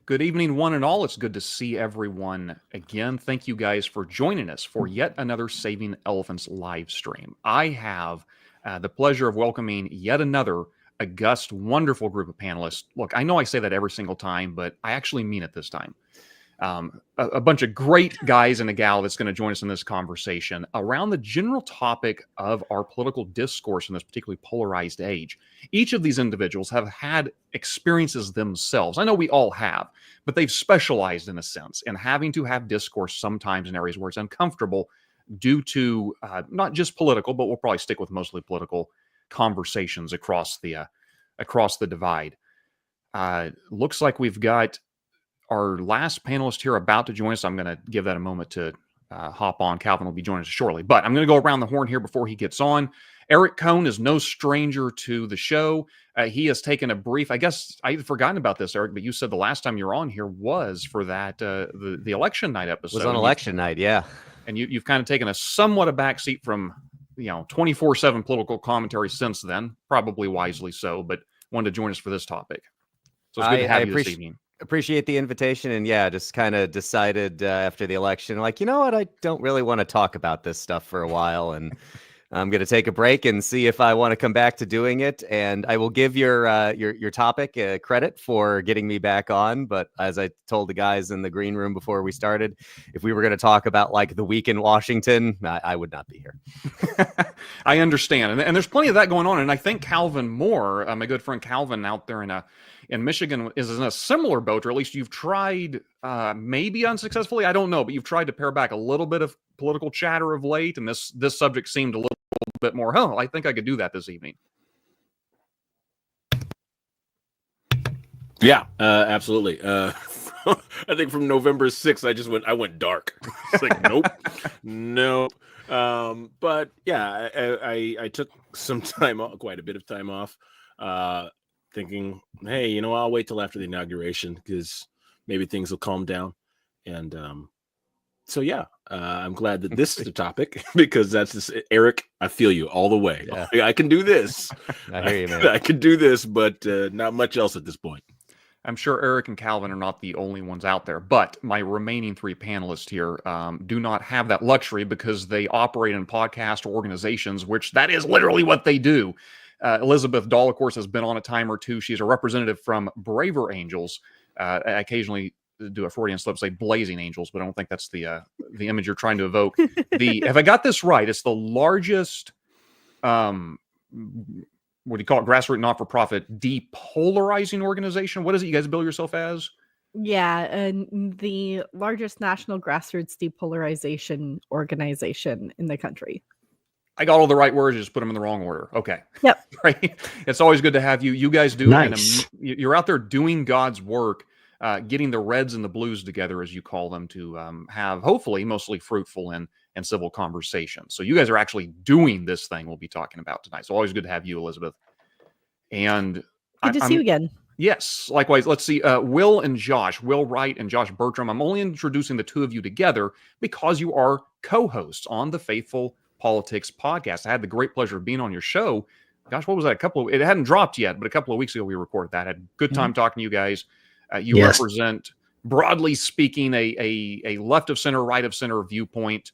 Good evening, one and all. It's good to see everyone again. Thank you guys for joining us for yet another Saving Elephants live stream. I have the pleasure of welcoming yet another august, wonderful group of panelists. Look, I know I say that every single time, but I actually mean it this time. A bunch of great guys and a gal that's going to join us in this conversation around the general topic of our political discourse in this particularly polarized age. Each of these individuals have had experiences themselves. I know we all have, but they've specialized in a sense in having to have discourse sometimes in areas where it's uncomfortable due to not just political, but we'll probably stick with mostly political conversations across the divide. Looks like we've got our last panelist here about to join us. I'm going to give that a moment to hop on. Calvin will be joining us shortly, but I'm going to go around the horn here before he gets on. Eric Cohn is no stranger to the show. He has taken a brief, I guess I had forgotten about this, Eric, but you said the last time you were on here was for that, the election night episode. It was on election night, yeah. And you've kind of taken a somewhat a backseat from, 24/7 political commentary since then, probably wisely so, but wanted to join us for this topic. So it's good to have you this evening. Appreciate the invitation, and yeah, just kind of decided after the election, like, you know what, I don't really want to talk about this stuff for a while, and I'm going to take a break and see if I want to come back to doing it. And I will give your topic credit for getting me back on. But as I told the guys in the green room before we started, if we were going to talk about like the week in Washington, I would not be here. I understand, and there's plenty of that going on. And I think Calvin Moore, my good friend Calvin, out there in Michigan, is in a similar boat, or at least you've tried, maybe unsuccessfully, I don't know, but you've tried to pare back a little bit of political chatter of late, and this subject seemed a little bit more, I think I could do that this evening. Yeah, absolutely. I think from November 6th, I went dark. It's like, nope. But yeah, I took some time off, quite a bit of time off, thinking, hey, I'll wait till after the inauguration because maybe things will calm down. And so, yeah, I'm glad that this is the topic because that's this. Eric, I feel you all the way. Yeah. I can do this. I hear you, man. I can do this, but not much else at this point. I'm sure Eric and Calvin are not the only ones out there, but my remaining three panelists here do not have that luxury because they operate in podcast organizations, which that is literally what they do. Elizabeth Dahl, of course, has been on a time or two. She's a representative from Braver Angels. I occasionally do a Freudian slip, say Blazing Angels, but I don't think that's the image you're trying to evoke. Have I got this right? It's the largest, what do you call it? Grassroots not-for-profit depolarizing organization. What is it you guys bill yourself as? Yeah, and the largest national grassroots depolarization organization in the country. I got all the right words, just put them in the wrong order. Okay. Yep. Right. It's always good to have you. You guys do. Nice. You're out there doing God's work, getting the reds and the blues together, as you call them, to have hopefully mostly fruitful and civil conversations. So you guys are actually doing this thing we'll be talking about tonight. So always good to have you, Elizabeth. And good to see you again. Yes, likewise. Let's see. Will Wright and Josh Bertram. I'm only introducing the two of you together because you are co-hosts on the Faithful Politics podcast. I had the great pleasure of being on your show. Gosh, what was that? It hadn't dropped yet, but a couple of weeks ago we recorded that. I had a good time talking to you guys. You represent, broadly speaking, a left of center, right of center viewpoint,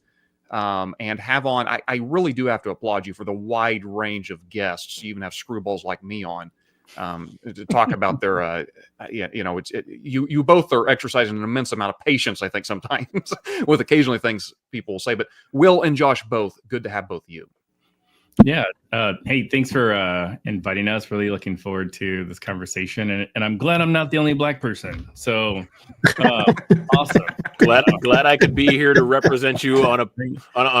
and have on. I really do have to applaud you for the wide range of guests. You even have screwballs like me on to talk about their. You both are exercising an immense amount of patience, I think, sometimes with occasionally things people will say. But Will and Josh both, good to have both of you. Yeah. Hey, thanks for inviting us. Really looking forward to this conversation, and I'm glad I'm not the only black person. So awesome. Glad I could be here to represent you on a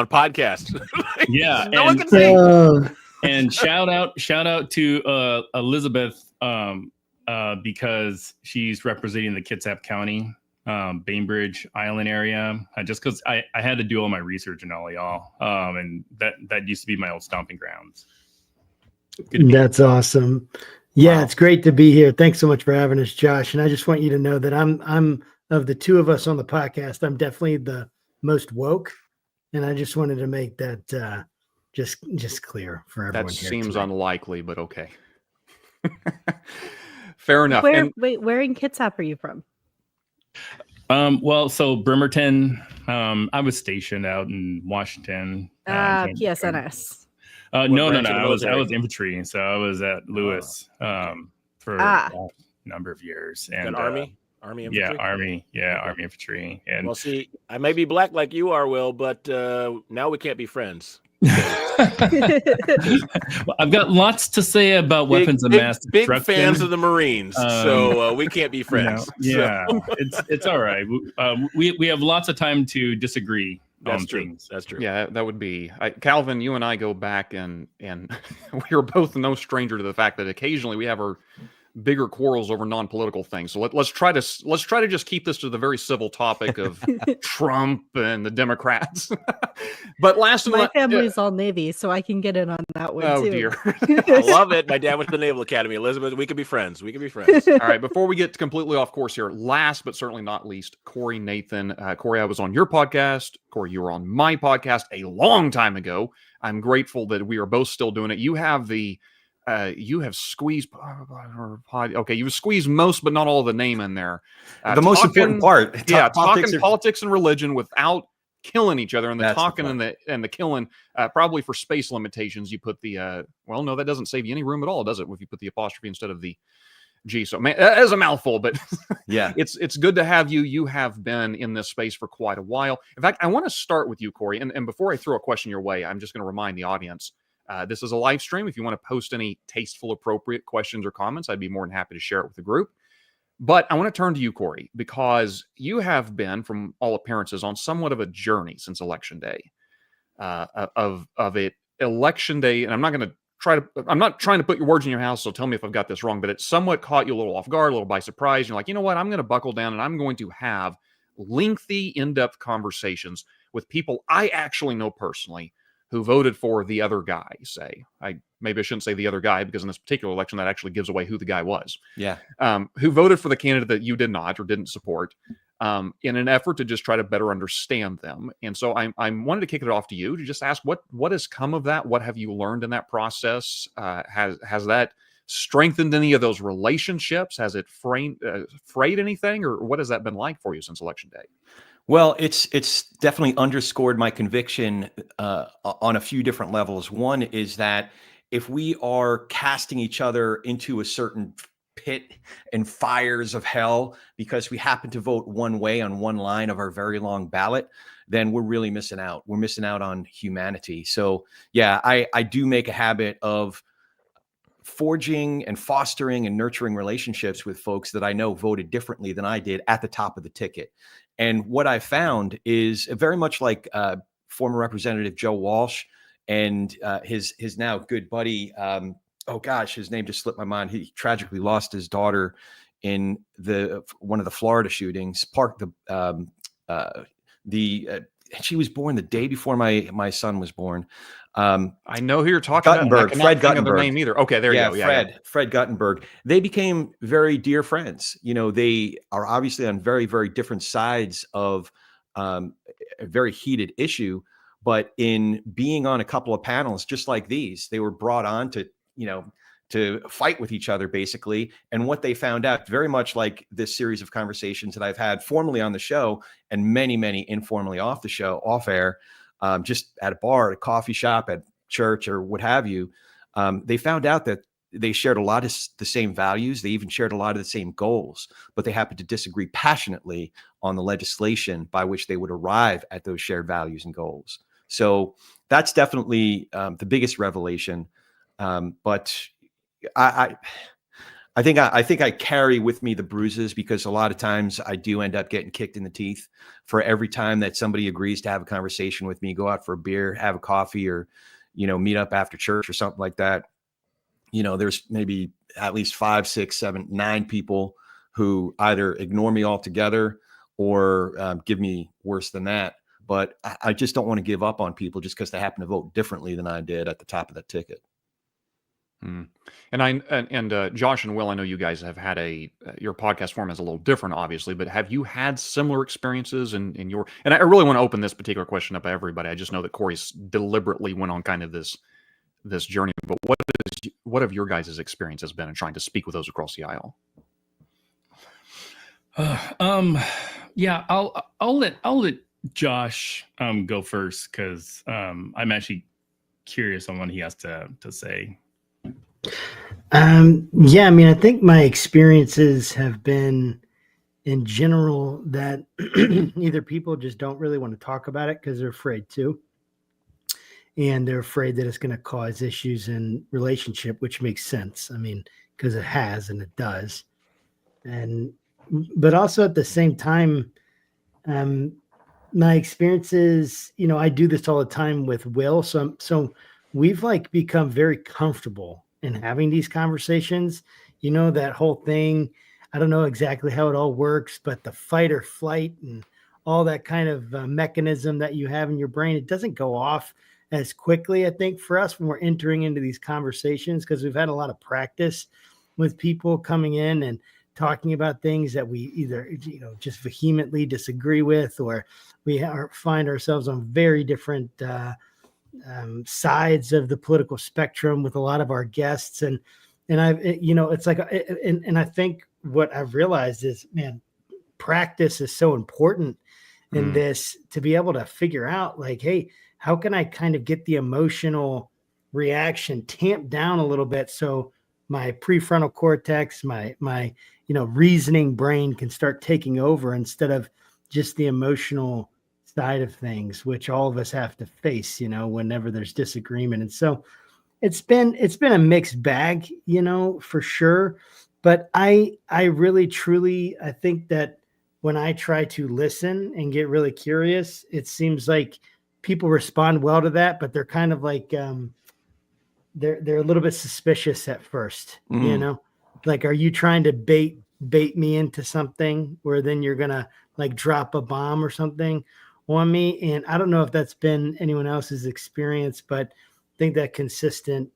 podcast. Yeah. No one can say. And shout out to Elizabeth because she's representing the Kitsap County, Bainbridge Island area. Just because I had to do all my research and all y'all, and that used to be my old stomping grounds. That's awesome. Yeah, wow. It's great to be here. Thanks so much for having us, Josh. And I just want you to know that I'm of the two of us on the podcast, I'm definitely the most woke, and I just wanted to make that just clear for everyone. That seems unlikely, but okay. Fair enough. Where in Kitsap are you from? Well, so Bremerton, I was stationed out in Washington. PSNS. No. branch of the I was military? infantry, so I was at Lewis for a number of years. And An Army infantry? Army infantry. And well, see, I may be black like you are, Will, but now we can't be friends. Well, I've got lots to say about weapons of mass big destruction. fans of the Marines, so we can't be friends. Yeah, it's all right. We have lots of time to disagree. That's true. Things. That's true. Yeah, that would be Calvin. You and I go back, and we are both no stranger to the fact that occasionally we have our bigger quarrels over non-political things. So let's try to just keep this to the very civil topic of Trump and the Democrats. But my family's all Navy, so I can get in on that one too. Oh dear. I love it. My dad went to the Naval Academy. Elizabeth, we could be friends. All right, before we get completely off course here, last but certainly not least, Corey Nathan. Corey, I was on your podcast. Corey, you were on my podcast a long time ago. I'm grateful that we are both still doing it. You have squeezed. Okay, you've squeezed most, but not all of the name in there. The most important part, talking politics and religion without killing each other, and the talking and the killing. Probably for space limitations, you put the. Well, no, that doesn't save you any room at all, does it? If you put the apostrophe instead of the G. So, man, that is a mouthful, but yeah, it's good to have you. You have been in this space for quite a while. In fact, I want to start with you, Corey, and before I throw a question your way, I'm just going to remind the audience. This is a live stream. If you want to post any tasteful, appropriate questions or comments, I'd be more than happy to share it with the group. But I want to turn to you, Corey, because you have been, from all appearances, on somewhat of a journey since Election Day. Of it, Election Day, and I'm not trying to put your words in your mouth, so tell me if I've got this wrong, but it somewhat caught you a little off guard, a little by surprise. You're like, you know what? I'm going to buckle down and I'm going to have lengthy, in-depth conversations with people I actually know personally who voted for the other guy, say. Maybe I shouldn't say the other guy, because in this particular election, that actually gives away who the guy was. Yeah. Who voted for the candidate that you did not or didn't support, in an effort to just try to better understand them. And so I wanted to kick it off to you to just ask what has come of that? What have you learned in that process? Has that strengthened any of those relationships? Has it frayed anything? Or what has that been like for you since Election Day? Well, it's definitely underscored my conviction on a few different levels. One is that if we are casting each other into a certain pit and fires of hell because we happen to vote one way on one line of our very long ballot, then we're really missing out. We're missing out on humanity. So yeah, I do make a habit of forging and fostering and nurturing relationships with folks that I know voted differently than I did at the top of the ticket. And what I found is very much like former Representative Joe Walsh and his now good buddy. Oh gosh, his name just slipped my mind. He tragically lost his daughter in one of the Florida shootings. She was born the day before my son was born. I know who you're talking Guttenberg, about. Fred Guttenberg. Their name either. Okay, there you go. Yeah, Fred Guttenberg. They became very dear friends. You know, they are obviously on very, very different sides of a very heated issue. But in being on a couple of panels just like these, they were brought on to fight with each other, basically. And what they found out, very much like this series of conversations that I've had formally on the show and many, many informally off the show, off air, just at a bar, at a coffee shop, at church, or what have you, they found out that they shared a lot of the same values. They even shared a lot of the same goals, but they happened to disagree passionately on the legislation by which they would arrive at those shared values and goals. So that's definitely the biggest revelation. But I think I carry with me the bruises, because a lot of times I do end up getting kicked in the teeth for every time that somebody agrees to have a conversation with me, go out for a beer, have a coffee, or, meet up after church or something like that. There's maybe at least 5, 6, 7, 9 people who either ignore me altogether or give me worse than that. But I just don't want to give up on people just because they happen to vote differently than I did at the top of that ticket. And Josh and Will, I know you guys have had your podcast form is a little different, obviously, but have you had similar experiences in your? And I really want to open this particular question up to everybody. I just know that Corey's deliberately went on kind of this journey, but what have your guys' experience has been in trying to speak with those across the aisle? Yeah, I'll let Josh go first because I'm actually curious on what he has to say. Yeah, I mean, I think my experiences have been in general that either people just don't really want to talk about it because they're afraid to, and they're afraid that it's going to cause issues in relationship, which makes sense. I mean, because it has and it does. And but also at the same time, my experiences, I do this all the time with Will. So we've like become very comfortable in having these conversations. That whole thing. I don't know exactly how it all works, but the fight or flight and all that kind of mechanism that you have in your brain, it doesn't go off as quickly, I think, for us when we're entering into these conversations because we've had a lot of practice with people coming in and talking about things that we either just vehemently disagree with, or we find ourselves on very different sides of the political spectrum with a lot of our guests, and it's like, and I think what I've realized is, man, practice is so important in this, to be able to figure out like, hey, how can I kind of get the emotional reaction tamped down a little bit so my prefrontal cortex, my reasoning brain can start taking over instead of just the emotional side of things, which all of us have to face, whenever there's disagreement. And so it's been a mixed bag, for sure. But I really, truly, I think that when I try to listen and get really curious, it seems like people respond well to that, but they're kind of like, they're a little bit suspicious at first, like, are you trying to bait me into something where then you're gonna like drop a bomb or something on me? And I don't know if that's been anyone else's experience, but I think that consistent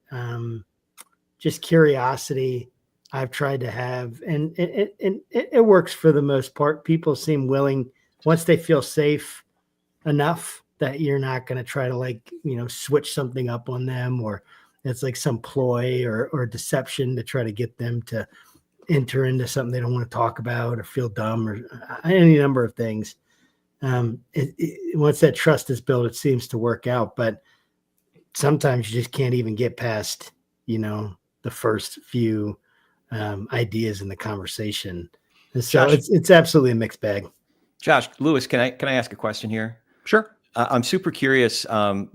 just curiosity I've tried to have, and it works for the most part. People seem willing once they feel safe enough that you're not going to try to like, switch something up on them, or it's like some ploy or deception to try to get them to enter into something they don't want to talk about or feel dumb or any number of things. Once that trust is built, it seems to work out, but sometimes you just can't even get past, the first few ideas in the conversation. And so Josh, it's absolutely a mixed bag. Josh, Lewis, can I ask a question here? Sure. I'm super curious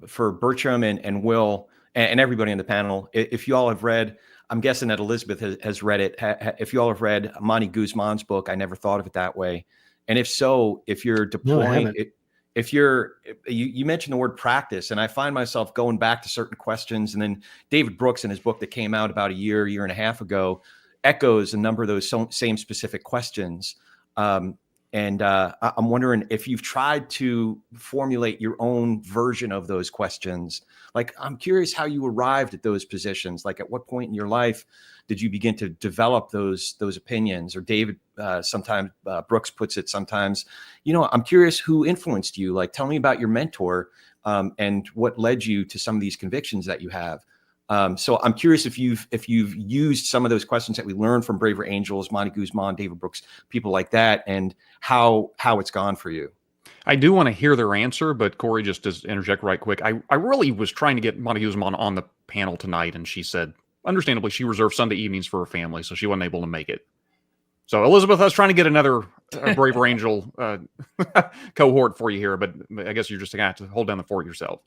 for Bertram and Will and everybody on the panel. If you all have read, I'm guessing that Elizabeth has read it. If you all have read Monty Guzman's book, I Never Thought of It That Way. And if so, if you're deploying, you mentioned the word practice, and I find myself going back to certain questions. And then David Brooks in his book that came out about a year and a half ago echoes a number of those same specific questions. And I'm wondering if you've tried to formulate your own version of those questions. Like, I'm curious how you arrived at those positions. Like, at what point in your life did you begin to develop those opinions? Or David, sometimes Brooks puts it sometimes, I'm curious who influenced you. Like, tell me about your mentor and what led you to some of these convictions that you have. So I'm curious if you've used some of those questions that we learned from Braver Angels, Monty Guzman, David Brooks, people like that, and how it's gone for you. I do want to hear their answer, but Corey, just to interject right quick, I really was trying to get Monty Guzman on the panel tonight, and she said, understandably, she reserved Sunday evenings for her family, so she wasn't able to make it. So Elizabeth, I was trying to get another Braver Angel cohort for you here, but I guess you're just going to have to hold down the fort yourself.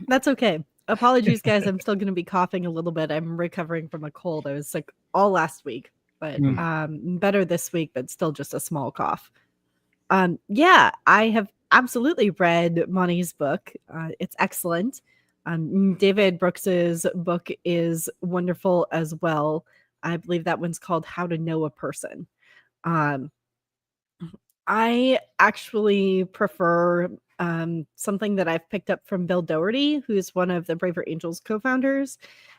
That's okay. Apologies, guys. I'm still going to be coughing a little bit. I'm recovering from a cold. I was sick all last week, but better this week, but still just a small cough. Yeah, I have absolutely read Monty's book. It's excellent. David Brooks's book is wonderful as well. I believe that one's called How to Know a Person. I actually prefer something that I've picked up from Bill Doherty, who's one of the Braver Angels co-founders,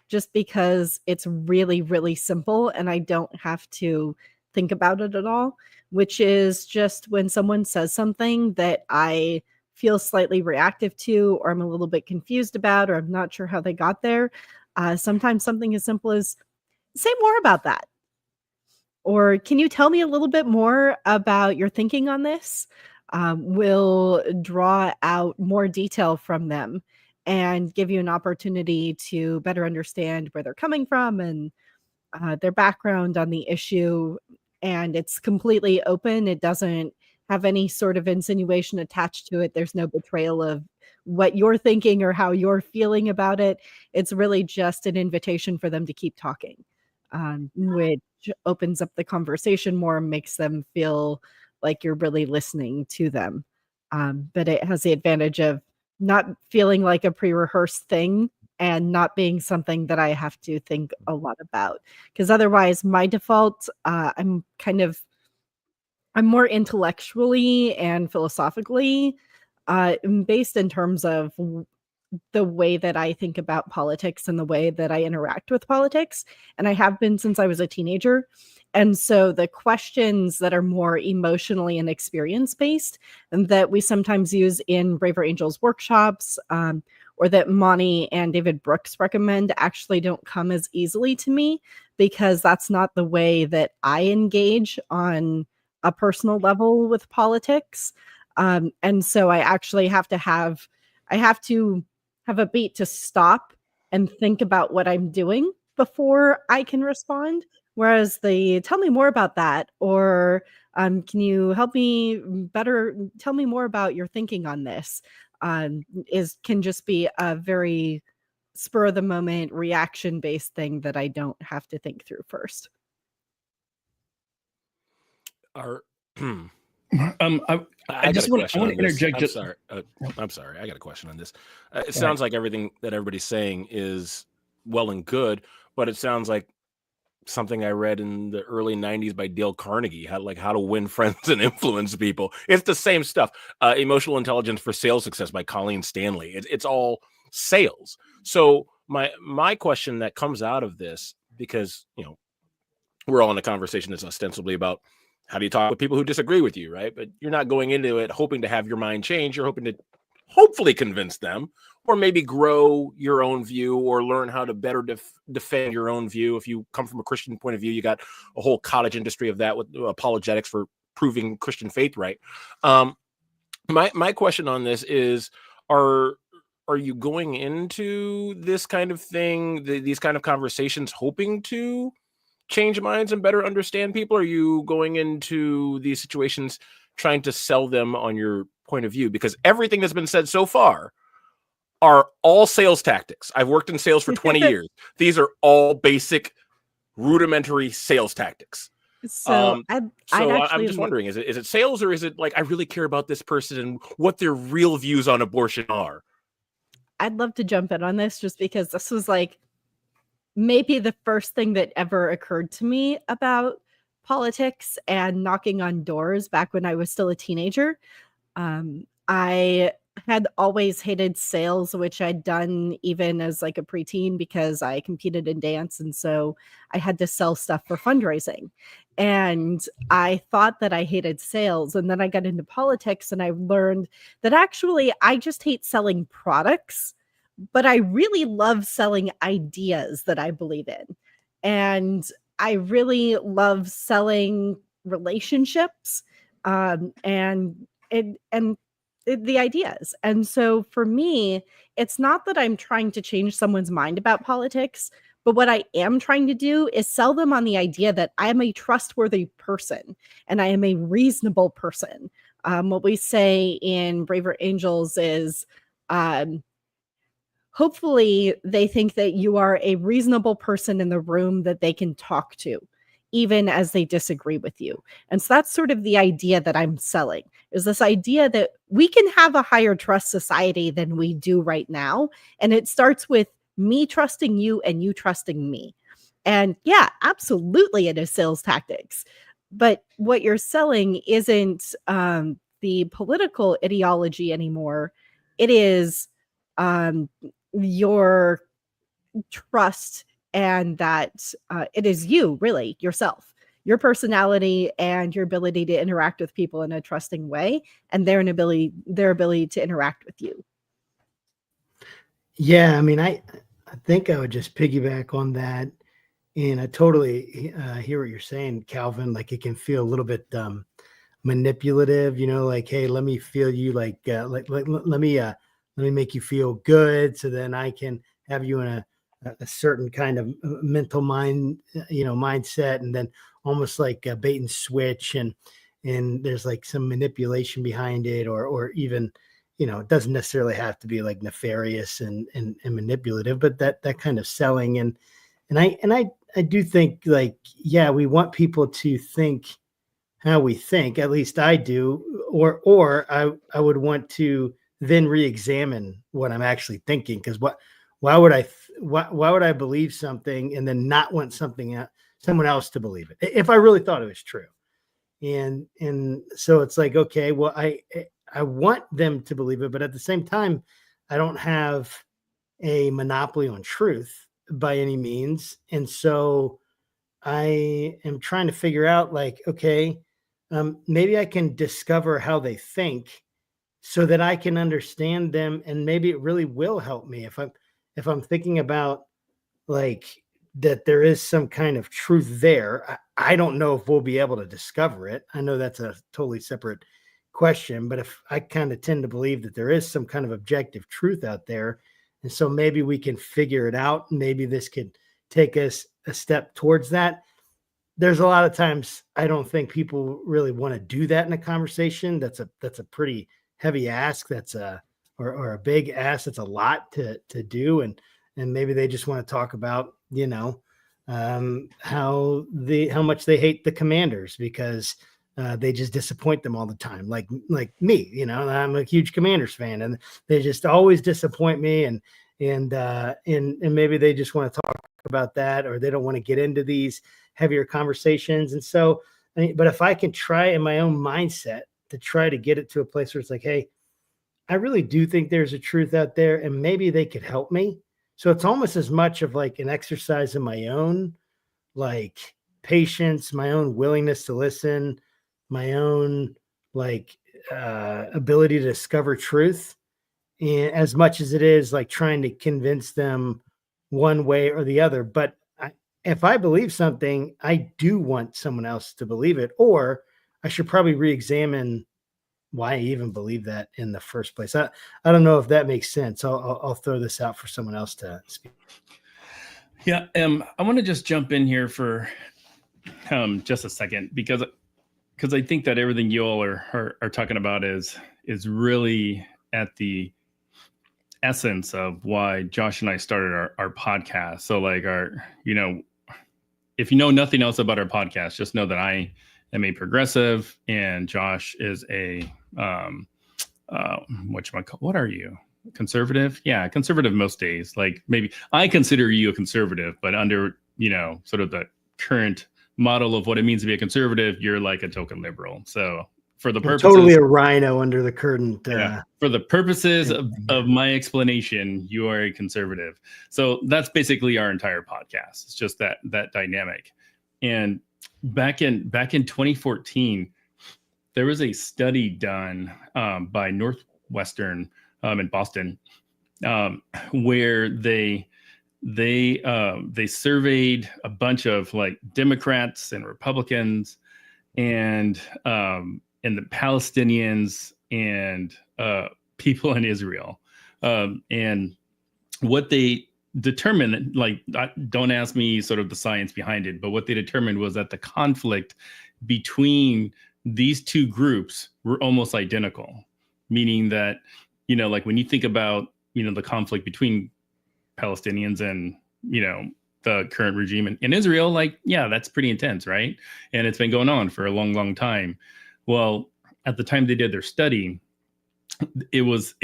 just because it's really, really simple and I don't have to think about it at all, which is just when someone says something that I feel slightly reactive to, or I'm a little bit confused about, or I'm not sure how they got there. Sometimes something as simple as say more about that. or can you tell me a little bit more about your thinking on this? Will draw out more detail from them and give you an opportunity to better understand where they're coming from and their background on the issue. And it's completely open. It doesn't have any sort of insinuation attached to it. There's no betrayal of what you're thinking or how you're feeling about it. It's really just an invitation for them to keep talking, which opens up the conversation more, makes them feel like you're really listening to them. But it has the advantage of not feeling like a pre-rehearsed thing and not being something that I have to think a lot about. Because otherwise, my default, I'm more intellectually and philosophically based in terms of the way that I think about politics and the way that I interact with politics. And I have been since I was a teenager. And so the questions that are more emotionally and experience based and that we sometimes use in Braver Angels workshops, or that Monty and David Brooks recommend, actually don't come as easily to me because that's not the way that I engage on a personal level with politics. And so I actually have to have a beat to stop and think about what I'm doing before I can respond. Whereas the tell me more about that, or can you help me better tell me more about your thinking on this, can just be a very spur of the moment reaction based thing that I don't have to think through first. I just want to interject. I'm sorry. I got a question on this. It sounds like everything that everybody's saying is well and good, but it sounds like something I read in the early 90s by Dale Carnegie, how to win friends and influence people. It's the same stuff. Emotional Intelligence for Sales Success by Colleen Stanley. It's all sales. So my question that comes out of this, because we're all in a conversation that's ostensibly about how do you talk with people who disagree with you, right? But you're not going into it hoping to have your mind change. You're hoping to hopefully convince them, or maybe grow your own view, or learn how to better defend your own view. If you come from a Christian point of view, you got a whole cottage industry of that with apologetics for proving Christian faith right. My question on this is, are you going into this kind of thing, these kind of conversations, hoping to change minds and better understand people? Or are you going into these situations trying to sell them on your point of view? Because everything that's been said so far are all sales tactics. I've worked in sales for 20 years. These are all basic rudimentary sales tactics. So I'm just wondering, is it sales, or is it like I really care about this person and what their real views on abortion are? I'd love to jump in on this just because this was like maybe the first thing that ever occurred to me about politics and knocking on doors back when I was still a teenager. I had always hated sales, which I'd done even as like a preteen because I competed in dance. And so I had to sell stuff for fundraising. And I thought that I hated sales. And then I got into politics and I learned that actually I just hate selling products, but I really love selling ideas that I believe in. And I really love selling relationships and the ideas. And so for me, it's not that I'm trying to change someone's mind about politics, but what I am trying to do is sell them on the idea that I am a trustworthy person and I am a reasonable person. What we say in Braver Angels is, hopefully they think that you are a reasonable person in the room that they can talk to, even as they disagree with you. And so that's sort of the idea that I'm selling, is this idea that we can have a higher trust society than we do right now. And it starts with me trusting you and you trusting me. And yeah, absolutely it is sales tactics. But what you're selling isn't the political ideology anymore. It is your trust, and that it is you, really, yourself, your personality, and your ability to interact with people in a trusting way, and their ability to interact with you. Yeah, I mean, I think I would just piggyback on that. And I totally hear what you're saying, Calvin. Like it can feel a little bit manipulative, like, hey, let me feel you, like let me make you feel good, so then I can have you in a certain kind of mental mindset, and then almost like a bait and switch, and there's like some manipulation behind it, or even it doesn't necessarily have to be like nefarious and manipulative, but that kind of selling. And I do think, like, yeah, we want people to think how we think, at least I do, or I would want to then re-examine what I'm actually thinking, because why would I believe something and then not want someone else to believe it if I really thought it was true? And so it's like, okay, well, I want them to believe it, but at the same time, I don't have a monopoly on truth by any means. And so I am trying to figure out, like, okay, maybe I can discover how they think so that I can understand them. And maybe it really will help me if I'm thinking about, like, that there is some kind of truth there. I don't know if we'll be able to discover it. I know that's a totally separate question, but if I kind of tend to believe that there is some kind of objective truth out there, and so maybe we can figure it out, maybe this could take us a step towards that. There's a lot of times I don't think people really want to do that in a conversation. That's a pretty heavy ask. Or a big ask. That's a lot to do. And maybe they just want to talk about, how much they hate the Commanders because they just disappoint them all the time. Like me, I'm a huge Commanders fan, and they just always disappoint me. And maybe they just want to talk about that, or they don't want to get into these heavier conversations. And so, but if I can try in my own mindset to try to get it to a place where it's like, hey, I really do think there's a truth out there, and maybe they could help me. So it's almost as much of like an exercise in my own, like, patience, my own willingness to listen, my own, like, ability to discover truth, and as much as it is like trying to convince them one way or the other. But if I believe something, I do want someone else to believe it, or I should probably re-examine why I even believe that in the first place. I don't know if that makes sense. I'll throw this out for someone else to speak. Yeah, I want to just jump in here for just a second, because I think that everything you all are talking about is really at the essence of why Josh and I started our podcast. So, like, if you know nothing else about our podcast, just know that I am a progressive and Josh is a what are you? Conservative? Yeah, conservative most days. Like, maybe I consider you a conservative, but under, sort of the current model of what it means to be a conservative, you're like a token liberal. So for the purposes, totally a rhino under the curtain. For the purposes of my explanation, you are a conservative. So that's basically our entire podcast. It's just that dynamic. And back in 2014, there was a study done by Northwestern in Boston, where they surveyed a bunch of, like, Democrats and Republicans and the Palestinians and people in Israel, and what they determined, like, don't ask me sort of the science behind it, but what they determined was that the conflict between these two groups were almost identical, meaning that, like, when you think about, the conflict between Palestinians and, the current regime in Israel, like, yeah, that's pretty intense, right? And it's been going on for a long, long time. Well, at the time they did their study, it was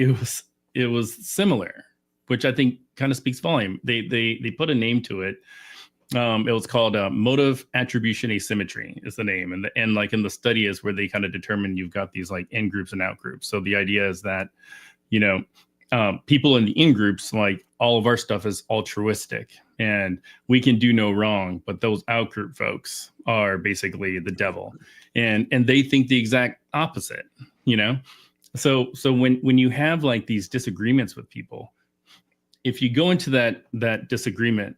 similar, which I think kind of speaks volume. They put a name to it. It was called motive attribution asymmetry is the name. And like in the study is where they kind of determine you've got these, like, in groups and out groups. So the idea is that, people in the in groups, like, all of our stuff is altruistic and we can do no wrong, but those out group folks are basically the devil. And they think the exact opposite, So when you have, like, these disagreements with people, if you go into that disagreement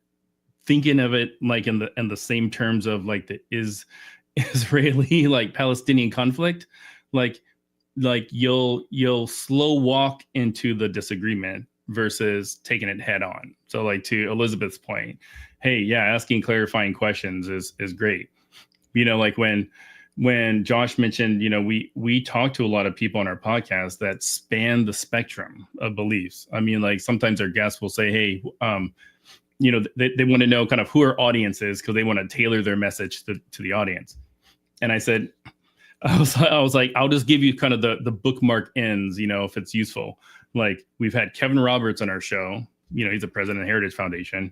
thinking of it like in the same terms of like the Israeli like Palestinian conflict, like you'll slow walk into the disagreement versus taking it head on. So like to Elizabeth's point, hey, yeah, asking clarifying questions is great. You know, like when Josh mentioned, you know, we talk to a lot of people on our podcast that span the spectrum of beliefs. I mean, like sometimes our guests will say, hey, you know, they want to know kind of who our audience is because they want to tailor their message to the audience. And I said, I was like, I'll just give you kind of the bookmark ends, you know, if it's useful. Like we've had Kevin Roberts on our show, you know, he's the president of Heritage Foundation.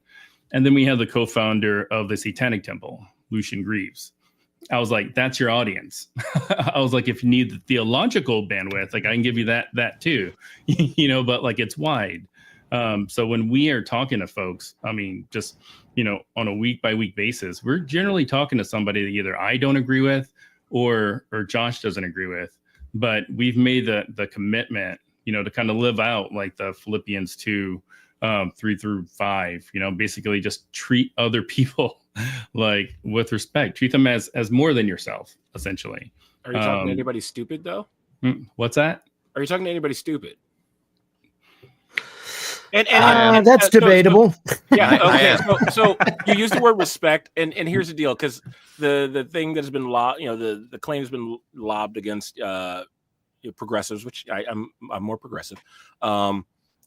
And then we have the co-founder of the Satanic Temple, Lucian Greaves. I was like, that's your audience. I was like, if you need the theological bandwidth, like I can give you that too, you know, but like it's wide. So when we are talking to folks, I mean, just, you know, on a week by week basis, we're generally talking to somebody that either I don't agree with or Josh doesn't agree with, but we've made the commitment, you know, to kind of live out like the Philippians 2, 3-5, you know, basically just treat other people like with respect, treat them as more than yourself, essentially. Are you talking to anybody stupid though? What's that? Are you talking to anybody stupid? And that's debatable. Yeah. Okay. So you use the word respect, and here's the deal, because the thing that's been the claim has been lobbed against progressives, which I'm more progressive,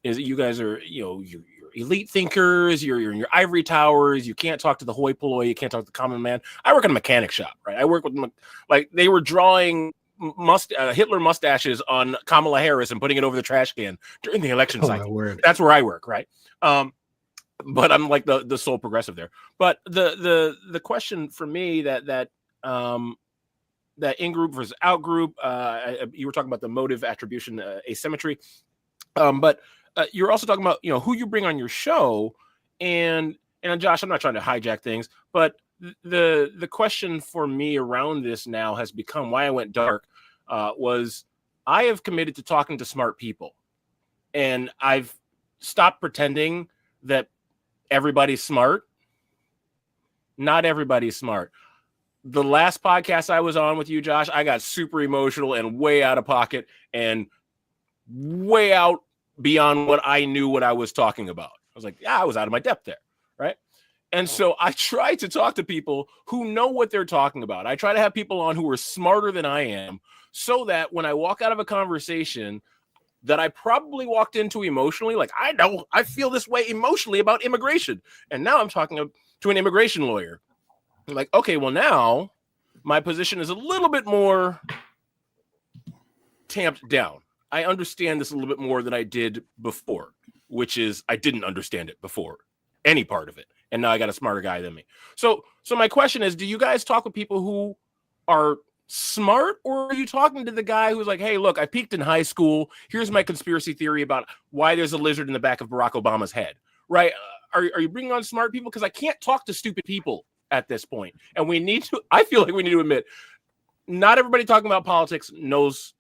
is that you guys are you're elite thinkers, you're in your ivory towers, you can't talk to the hoi polloi, you can't talk to the common man. I work in a mechanic shop, right? I work with like they were drawing Hitler mustaches on Kamala Harris and putting it over the trash can during the election cycle. That's where I work, right? But I'm like the sole progressive there. But the question for me that in group versus out group, you were talking about the motive attribution asymmetry, but you're also talking about who you bring on your show, and Josh, I'm not trying to hijack things, but the question for me around this now has become why I went dark. Was I have committed to talking to smart people, and I've stopped pretending that everybody's smart. Not everybody's smart. The last podcast I was on with you, Josh, I got super emotional and way out of pocket and way out beyond what I knew what I was talking about. I was like, yeah, I was out of my depth there, right? And so I try to talk to people who know what they're talking about. I try to have people on who are smarter than I am, so that when I walk out of a conversation that I probably walked into emotionally, like I feel this way emotionally about immigration, and now I'm talking to an immigration lawyer. I'm like, okay, well now my position is a little bit more tamped down. I understand this a little bit more than I did before, which is I didn't understand it before, any part of it. And now I got a smarter guy than me. So my question is, do you guys talk with people who are smart, or are you talking to the guy who's like, hey, look, I peaked in high school. Here's my conspiracy theory about why there's a lizard in the back of Barack Obama's head, right? Are you bringing on smart people? Because I can't talk to stupid people at this point. And I feel like we need to admit, not everybody talking about politics knows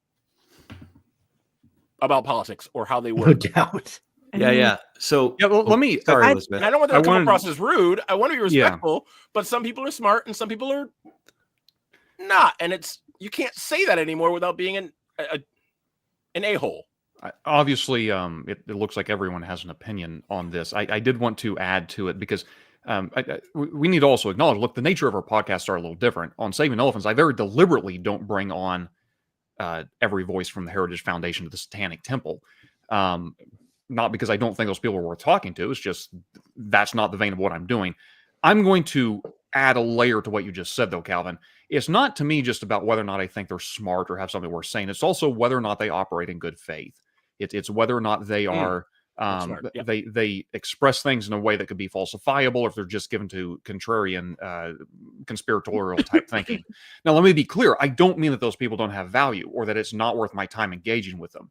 about politics or how they work. No doubt. Yeah. So well, let me. Sorry, Elizabeth. And I don't want that to come across as rude. I want to be respectful, but some people are smart and some people are not. And you can't say that anymore without being an a-hole. Obviously, it looks like everyone has an opinion on this. I did want to add to it because we need to also acknowledge, look, the nature of our podcasts are a little different. On Saving Elephants, I very deliberately don't bring on every voice from the Heritage Foundation to the Satanic Temple. Not because I don't think those people are worth talking to. It's just that's not the vein of what I'm doing. I'm going to add a layer to what you just said, though, Calvin. It's not to me just about whether or not I think they're smart or have something worth saying. It's also whether or not they operate in good faith. It's whether or not they are they express things in a way that could be falsifiable, or if they're just given to contrarian conspiratorial type thinking. Now, let me be clear. I don't mean that those people don't have value or that it's not worth my time engaging with them.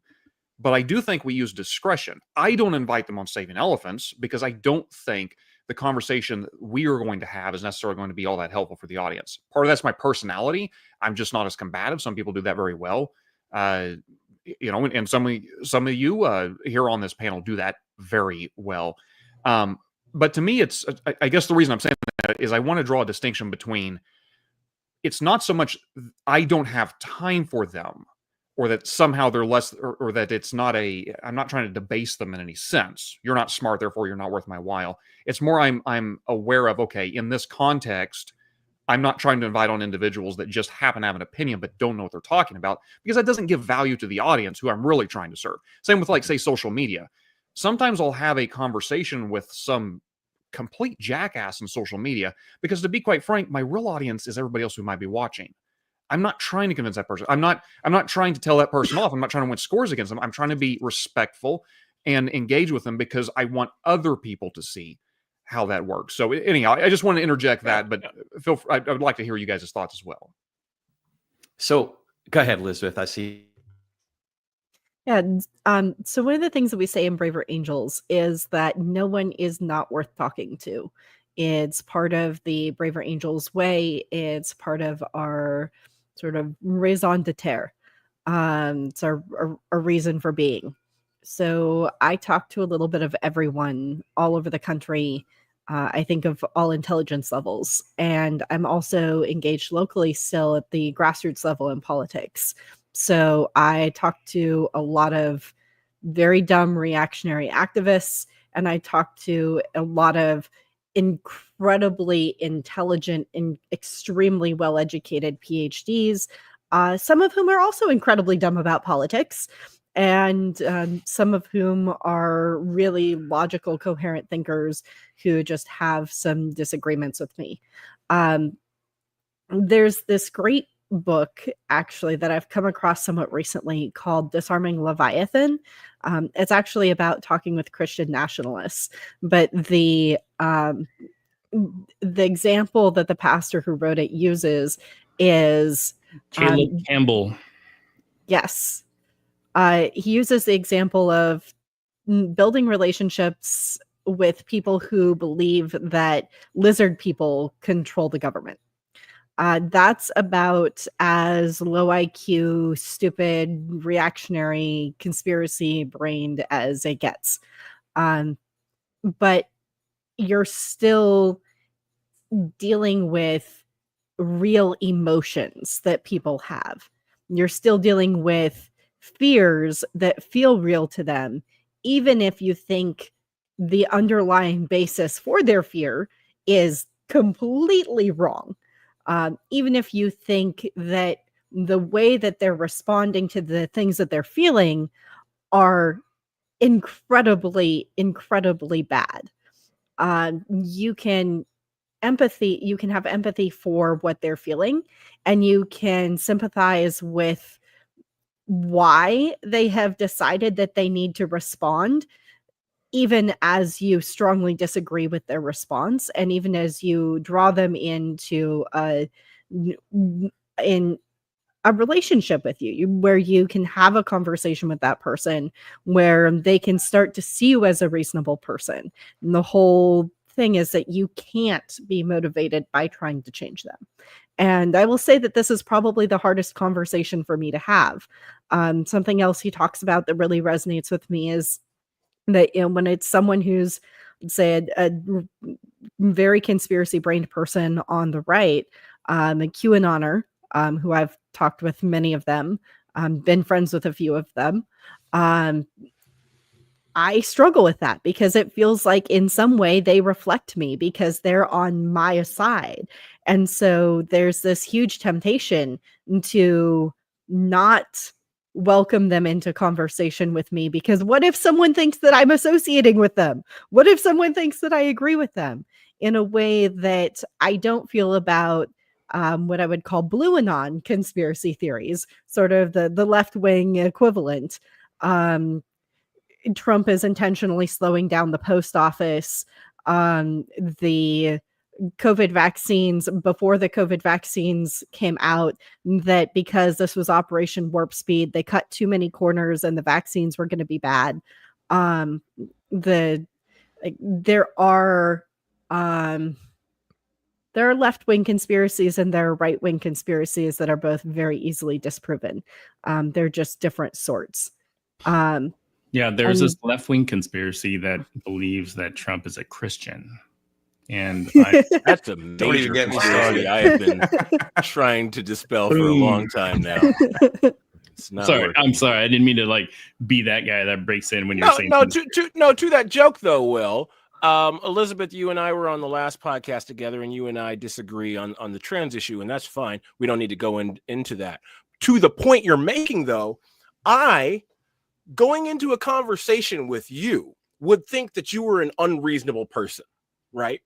But I do think we use discretion. I don't invite them on Saving Elephants because I don't think the conversation we are going to have is necessarily going to be all that helpful for the audience. Part of that's my personality. I'm just not as combative. Some people do that very well. And some of you here on this panel do that very well. But to me, it's, I guess the reason I'm saying that is I want to draw a distinction between, it's not so much I don't have time for them, or that somehow they're less, or that it's not I'm not trying to debase them in any sense. You're not smart, therefore you're not worth my while. It's more I'm aware of, okay, in this context, I'm not trying to invite on individuals that just happen to have an opinion but don't know what they're talking about, because that doesn't give value to the audience who I'm really trying to serve. Same with, like, say, social media. Sometimes I'll have a conversation with some complete jackass in social media because, to be quite frank, my real audience is everybody else who might be watching. I'm not trying to convince that person. I'm not trying to tell that person off. I'm not trying to win scores against them. I'm trying to be respectful and engage with them because I want other people to see how that works. So anyhow, I just want to interject that, but I would like to hear you guys' thoughts as well. So go ahead, Elizabeth. I see. Yeah. So one of the things that we say in Braver Angels is that no one is not worth talking to. It's part of the Braver Angels way. It's part of our sort of raison d'etre. It's our reason for being. So I talk to a little bit of everyone all over the country. I think of all intelligence levels. And I'm also engaged locally still at the grassroots level in politics. So I talk to a lot of very dumb reactionary activists, and I talk to a lot of incredibly intelligent and extremely well-educated PhDs, some of whom are also incredibly dumb about politics, and some of whom are really logical, coherent thinkers who just have some disagreements with me. There's this great book, actually, that I've come across somewhat recently called Disarming Leviathan. It's actually about talking with Christian nationalists, but the example that the pastor who wrote it uses is Caleb Campbell. Yes. He uses the example of building relationships with people who believe that lizard people control the government. That's about as low IQ, stupid, reactionary, conspiracy brained as it gets. But you're still dealing with real emotions that people have. You're still dealing with fears that feel real to them, even if you think the underlying basis for their fear is completely wrong. Even if you think that the way that they're responding to the things that they're feeling are incredibly, incredibly bad. You can have empathy for what they're feeling, and you can sympathize with why they have decided that they need to respond, even as you strongly disagree with their response, and even as you draw them into in a relationship with you, where you can have a conversation with that person, where they can start to see you as a reasonable person. And the whole thing is that you can't be motivated by trying to change them. And I will say that this is probably the hardest conversation for me to have. Something else he talks about that really resonates with me is that, when it's someone who's, say, a very conspiracy brained person on the right, a QAnoner, who I've talked with many of them, been friends with a few of them. I struggle with that because it feels like in some way they reflect me because they're on my side. And so there's this huge temptation to not welcome them into conversation with me, because what if someone thinks that I'm associating with them? What if someone thinks that I agree with them in a way that I don't feel about what I would call blue anon conspiracy theories, sort of the left-wing equivalent. Trump is intentionally slowing down the post office. The COVID vaccines, before the COVID vaccines came out, that because this was Operation Warp Speed, they cut too many corners and the vaccines were going to be bad. There are left-wing conspiracies and there are right-wing conspiracies that are both very easily disproven. They're just different sorts. Yeah, there's this left-wing conspiracy that believes that Trump is a Christian. And that's a major get me conspiracy started. I have been trying to dispel for a long time now. It's not working. I'm sorry. I didn't mean to like be that guy that breaks in when you're saying to that joke though, Will. Elizabeth, you and I were on the last podcast together, and you and I disagree on the trans issue, and that's fine. We don't need to go into that. To the point you're making, though, going into a conversation with you would think that you were an unreasonable person, right?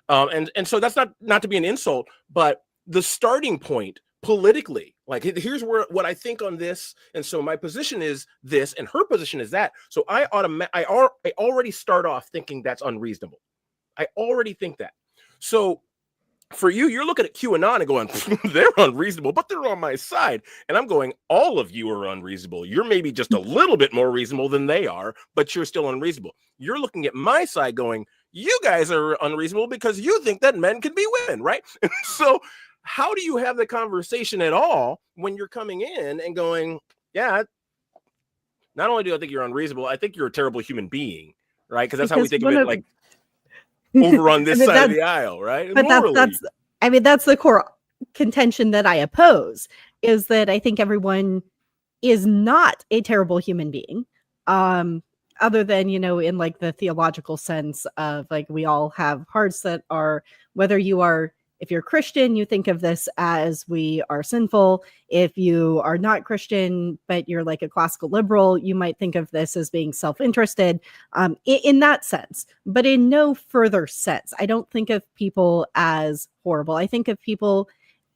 And so that's not to be an insult, but the starting point politically, like here's what I think on this, and so my position is this, and her position is that. So I already start off thinking that's unreasonable. I already think that. So for you, you're looking at QAnon and going, they're unreasonable, but they're on my side. And I'm going, all of you are unreasonable. You're maybe just a little bit more reasonable than they are, but you're still unreasonable. You're looking at my side going, you guys are unreasonable because you think that men can be women, right? So how do you have the conversation at all when you're coming in and going, yeah, not only do I think you're unreasonable, I think you're a terrible human being, right? Because that's how we think of it, like over on this side of the aisle, right? But that's the core contention that I oppose, is that I think everyone is not a terrible human being. Other than, in like the theological sense of like, we all have hearts that are, if you're Christian, you think of this as we are sinful. If you are not Christian, but you're like a classical liberal, you might think of this as being self-interested in that sense, but in no further sense. I don't think of people as horrible. I think of people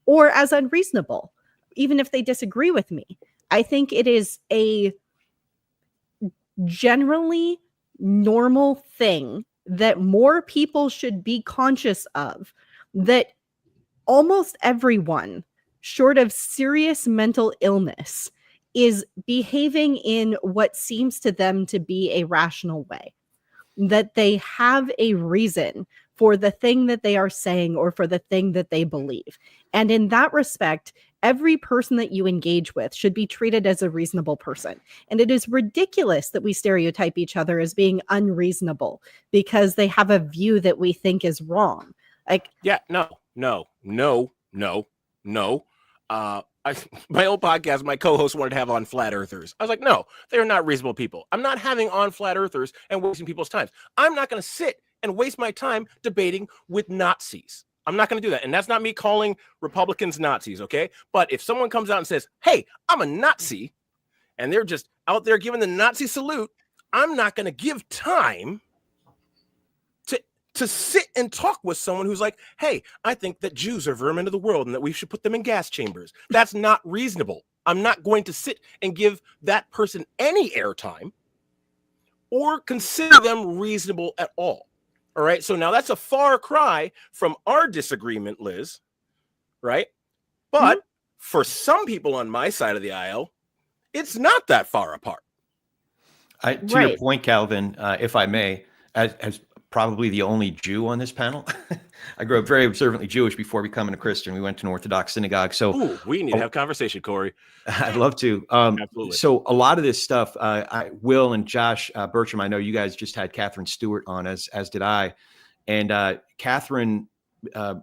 or as unreasonable, even if they disagree with me. I think it is a generally normal thing that more people should be conscious of, that almost everyone, short of serious mental illness, is behaving in what seems to them to be a rational way, that they have a reason for the thing that they are saying or for the thing that they believe. And in that respect, every person that you engage with should be treated as a reasonable person. And it is ridiculous that we stereotype each other as being unreasonable because they have a view that we think is wrong. Like, yeah, no. My old podcast, my co-host wanted to have on flat earthers. I was like, no, they're not reasonable people. I'm not having on flat earthers and wasting people's time. I'm not going to sit and waste my time debating with Nazis. I'm not going to do that. And that's not me calling Republicans Nazis, okay? But if someone comes out and says, hey, I'm a Nazi, and they're just out there giving the Nazi salute, I'm not going to give time to sit and talk with someone who's like, hey, I think that Jews are vermin of the world and that we should put them in gas chambers. That's not reasonable. I'm not going to sit and give that person any airtime or consider them reasonable at all. All right. So now that's a far cry from our disagreement, Liz. Right. But for some people on my side of the aisle, it's not that far apart. To your point, Calvin, if I may, as probably the only Jew on this panel. I grew up very observantly Jewish before becoming a Christian. We went to an Orthodox synagogue. So we need to have a conversation, Corey. I'd love to. Absolutely. So a lot of this stuff, Will and Josh Bertram, I know you guys just had Catherine Stewart on, as did I. And Catherine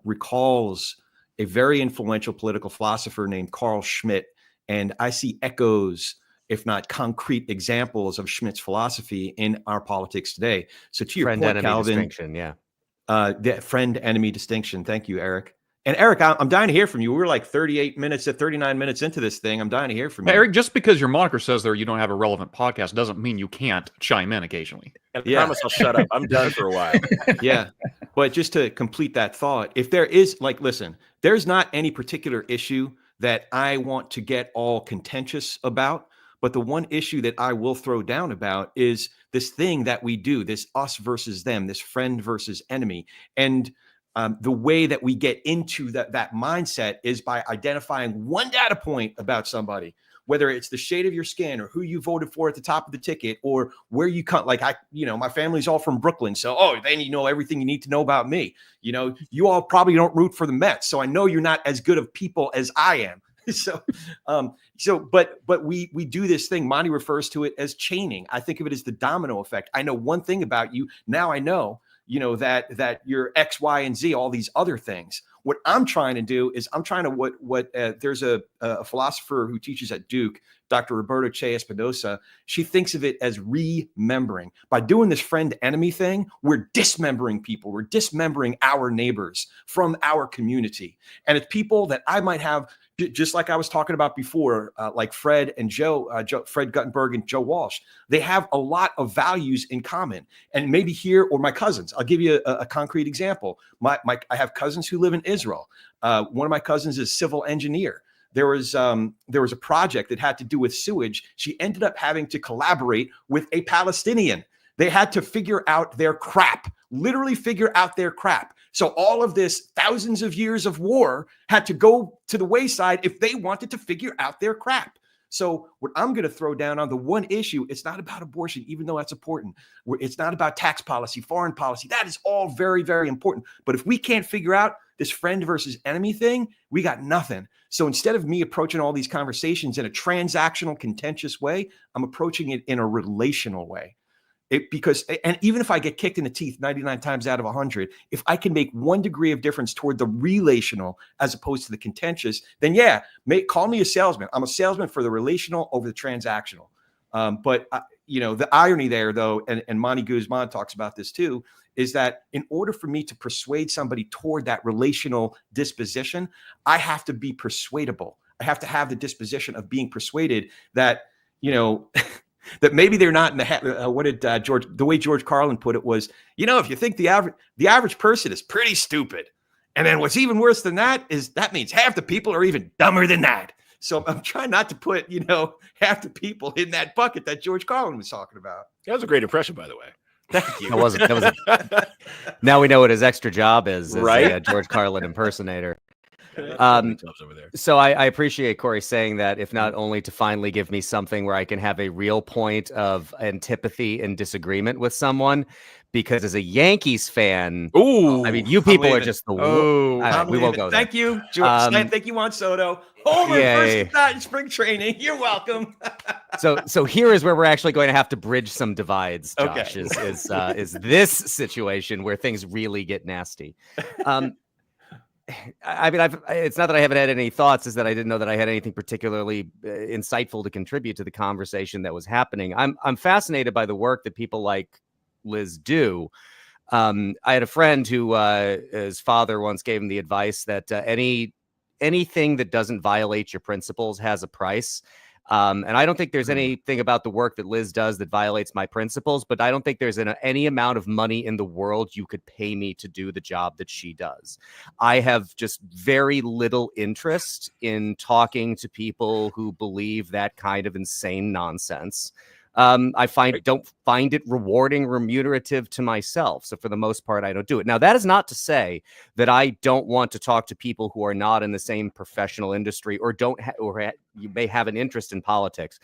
recalls a very influential political philosopher named Carl Schmitt. And I see echoes, if not concrete examples, of Schmitt's philosophy in our politics today. So to your point, Calvin, distinction, yeah. The friend-enemy distinction. Thank you, Eric. And Eric, I'm dying to hear from you. We're like 39 minutes into this thing. I'm dying to hear from you. Eric, just because your moniker says there you don't have a relevant podcast doesn't mean you can't chime in occasionally. And I promise I'll shut up. I'm done for a while. Yeah. But just to complete that thought, if there is, listen, there's not any particular issue that I want to get all contentious about. But the one issue that I will throw down about is this thing that we do, this us versus them, this friend versus enemy. And the way that we get into that mindset is by identifying one data point about somebody, whether it's the shade of your skin or who you voted for at the top of the ticket or where you come. Like my family's all from Brooklyn. So, then you know everything you need to know about me. You all probably don't root for the Mets. So I know you're not as good of people as I am. But we do this thing. Monty refers to it as chaining. I think of it as the domino effect. I know one thing about you. Now I know, that you're X, Y, and Z, all these other things. What I'm trying to do is there's a philosopher who teaches at Duke, Dr. Roberto Che Espinosa. She thinks of it as remembering. By doing this friend-enemy thing, we're dismembering people. We're dismembering our neighbors from our community. And it's people that I might have, just like I was talking about before, like Fred and Fred Guttenberg and Joe Walsh. They have a lot of values in common. And maybe here, or my cousins. I'll give you a concrete example. I have cousins who live in Israel. One of my cousins is a civil engineer. There was a project that had to do with sewage. She ended up having to collaborate with a Palestinian. They had to figure out their crap, literally figure out their crap. So all of this thousands of years of war had to go to the wayside if they wanted to figure out their crap. So what I'm going to throw down on the one issue, it's not about abortion, even though that's important. It's not about tax policy, foreign policy. That is all very, very important. But if we can't figure out this friend versus enemy thing, we got nothing. So instead of me approaching all these conversations in a transactional, contentious way, I'm approaching it in a relational way. And even if I get kicked in the teeth 99 times out of 100, if I can make 1 degree of difference toward the relational as opposed to the contentious, then call me a salesman. I'm a salesman for the relational over the transactional. But the irony there, though, and Monty Guzman talks about this too, is that in order for me to persuade somebody toward that relational disposition, I have to be persuadable. I have to have the disposition of being persuaded that, that maybe they're not in the what did the way George Carlin put it was, if you think the average person is pretty stupid, and then what's even worse than that is that means half the people are even dumber than that. So I'm trying not to put half the people in that bucket that George Carlin was talking about. That was a great impression, by the way. Thank you. That was now we know what his extra job is, right? A George Carlin impersonator. Over there. So I appreciate Corey saying that, if not only to finally give me something where I can have a real point of antipathy and disagreement with someone, because as a Yankees fan, I mean, you people are just the we won't go there. Thank you, George. Thank you, Juan Soto. Homer first at spring training. You're welcome. So here is where we're actually going to have to bridge some divides, Josh, is this situation where things really get nasty. I mean, it's not that I haven't had any thoughts, is that I didn't know that I had anything particularly insightful to contribute to the conversation that was happening. I'm fascinated by the work that people like Liz do. I had a friend who his father once gave him the advice that anything that doesn't violate your principles has a price. And I don't think there's anything about the work that Liz does that violates my principles, but I don't think there's any amount of money in the world you could pay me to do the job that she does. I have just very little interest in talking to people who believe that kind of insane nonsense. I don't find it rewarding, remunerative to myself. So for the most part, I don't do it. Now, that is not to say that I don't want to talk to people who are not in the same professional industry or you may have an interest in politics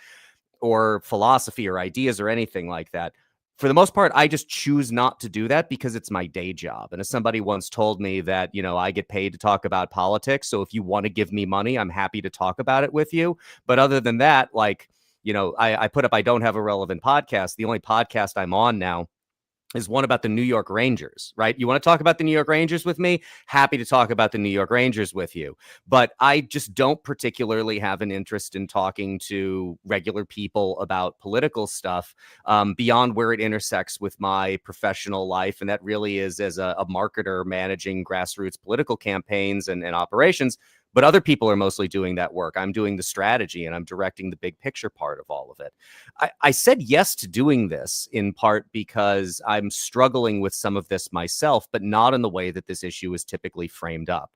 or philosophy or ideas or anything like that. For the most part, I just choose not to do that because it's my day job. And as somebody once told me that, I get paid to talk about politics. So if you want to give me money, I'm happy to talk about it with you. But other than that, I put up I don't have a relevant podcast. The only podcast I'm on now is one about the New York Rangers, right? You want to talk about the New York Rangers with me? Happy to talk about the New York Rangers with you. But I just don't particularly have an interest in talking to regular people about political stuff beyond where it intersects with my professional life. And that really is as a marketer managing grassroots political campaigns and operations. But other people are mostly doing that work. I'm doing the strategy and I'm directing the big picture part of all of it. I said yes to doing this in part because I'm struggling with some of this myself, but not in the way that this issue is typically framed up.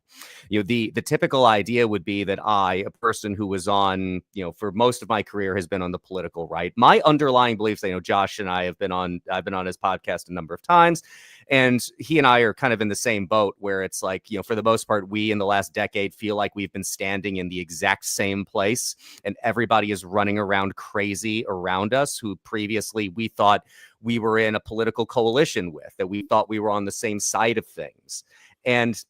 The typical idea would be that I, a person who was on, for most of my career has been on the political right. My underlying beliefs, Josh and I've been on his podcast a number of times. And he and I are kind of in the same boat where it's like, for the most part, we in the last decade feel like we've been standing in the exact same place and everybody is running around crazy around us who previously we thought we were in a political coalition with, that we thought we were on the same side of things. And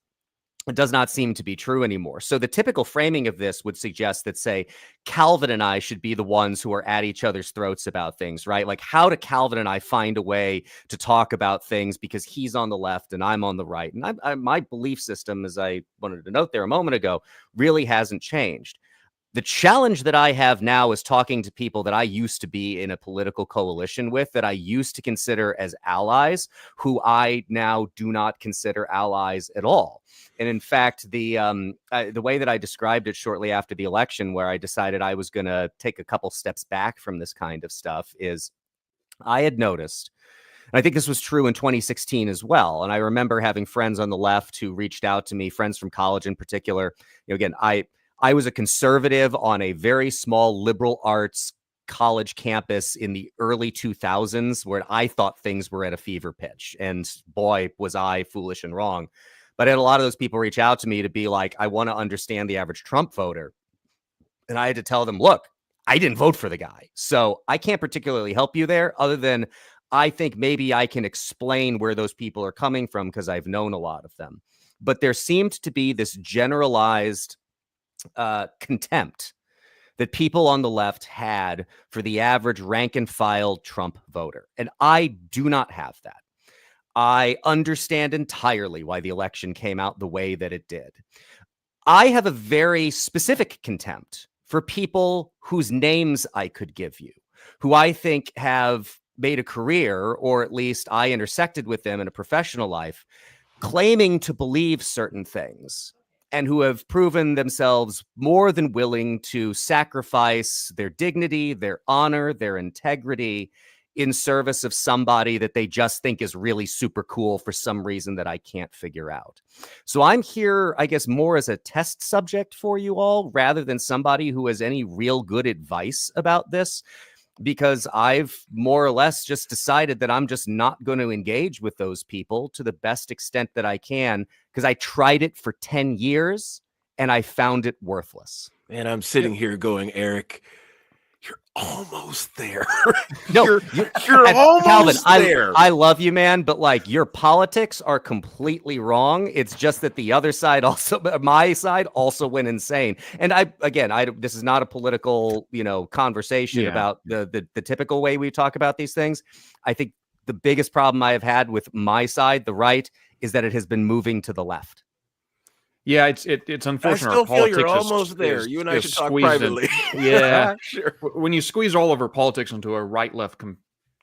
It does not seem to be true anymore. So the typical framing of this would suggest that, say, Calvin and I should be the ones who are at each other's throats about things, right? Like, how do Calvin and I find a way to talk about things because he's on the left and I'm on the right? And my belief system, as I wanted to note there a moment ago, really hasn't changed. The challenge that I have now is talking to people that I used to be in a political coalition with, that I used to consider as allies, who I now do not consider allies at all. And in fact, the way that I described it shortly after the election, where I decided I was going to take a couple steps back from this kind of stuff, is I had noticed, and I think this was true in 2016 as well. And I remember having friends on the left who reached out to me, friends from college in particular. Again, I was a conservative on a very small liberal arts college campus in the early 2000s, where I thought things were at a fever pitch. And boy, was I foolish and wrong. But I had a lot of those people reach out to me to be like, I want to understand the average Trump voter. And I had to tell them, look, I didn't vote for the guy, so I can't particularly help you there, other than I think maybe I can explain where those people are coming from because I've known a lot of them. But there seemed to be this generalized contempt that people on the left had for the average rank and file Trump voter. And I do not have that. I understand entirely why the election came out the way that it did. I have a very specific contempt for people whose names I could give you, who I think have made a career, or at least I intersected with them in a professional life, claiming to believe certain things, and who have proven themselves more than willing to sacrifice their dignity, their honor, their integrity in service of somebody that they just think is really super cool for some reason that I can't figure out. So I'm here, I guess, more as a test subject for you all, rather than somebody who has any real good advice about this, because I've more or less just decided that I'm just not going to engage with those people to the best extent that I can, because I tried it for 10 years and I found it worthless. And I'm sitting here going, Eric, you're almost there. No, you're almost Calvin, there. I love you, man, but like, your politics are completely wrong. It's just that the other side also, my side also went insane. And this is not a political, conversation about the typical way we talk about these things. I think the biggest problem I have had with my side, the right, is that it has been moving to the left. Yeah, it's unfortunate. I still feel you're Politics almost there. You and I should talk squeezed privately. Yeah, Sure. When you squeeze all of our politics into a right-left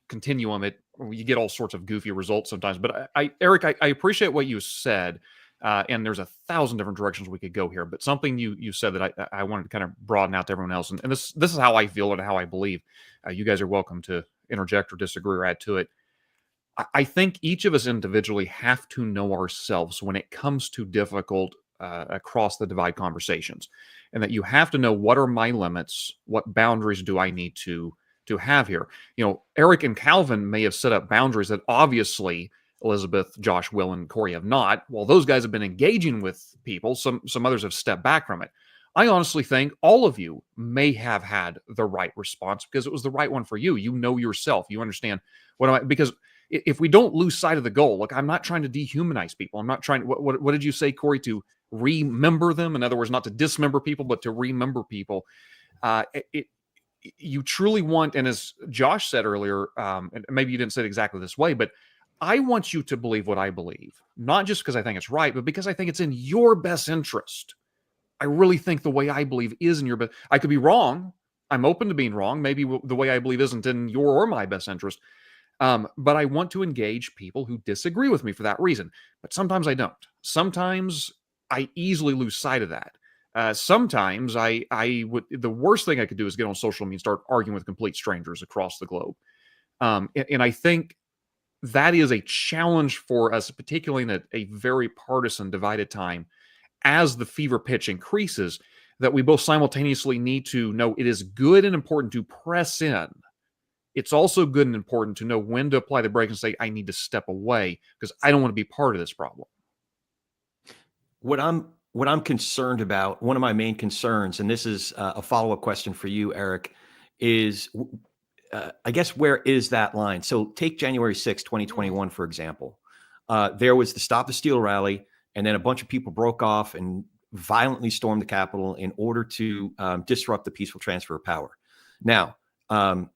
continuum, you get all sorts of goofy results sometimes. But Eric, I appreciate what you said, and there's 1,000 different directions we could go here. But something you said that I wanted to kind of broaden out to everyone else, and this is how I feel and how I believe. You guys are welcome to interject or disagree or add to it. I think each of us individually have to know ourselves when it comes to difficult across the divide conversations, and that you have to know, what are my limits, what boundaries do I need to have here. Eric and Calvin may have set up boundaries that obviously Elizabeth, Josh, Will, and Corey have not. While those guys have been engaging with people, some others have stepped back from it. I honestly think all of you may have had the right response because it was the right one for you. You know yourself. You understand because if we don't lose sight of the goal, look, I'm not trying to dehumanize people. I'm not trying. What did you say, Corey? To remember them? In other words, not to dismember people, but to remember people. You truly want, and as Josh said earlier, and maybe you didn't say it exactly this way, but I want you to believe what I believe, not just because I think it's right, but because I think it's in your best interest. I really think the way I believe is in your best. I could be wrong. I'm open to being wrong. Maybe the way I believe isn't in your or my best interest. But I want to engage people who disagree with me for that reason. But sometimes I don't. Sometimes I easily lose sight of that. Sometimes the worst thing I could do is get on social media and start arguing with complete strangers across the globe. And I think that is a challenge for us, particularly in a very partisan, divided time, as the fever pitch increases, that we both simultaneously need to know it is good and important to press in. It's also good and important to know when to apply the brake and say, I need to step away because I don't want to be part of this problem. What I'm concerned about, one of my main concerns, and this is a follow-up question for you, Eric, is I guess, where is that line? So take January 6, 2021, for example. There was the Stop the Steal rally. and then a bunch of people broke off and violently stormed the Capitol in order to disrupt the peaceful transfer of power. Now, I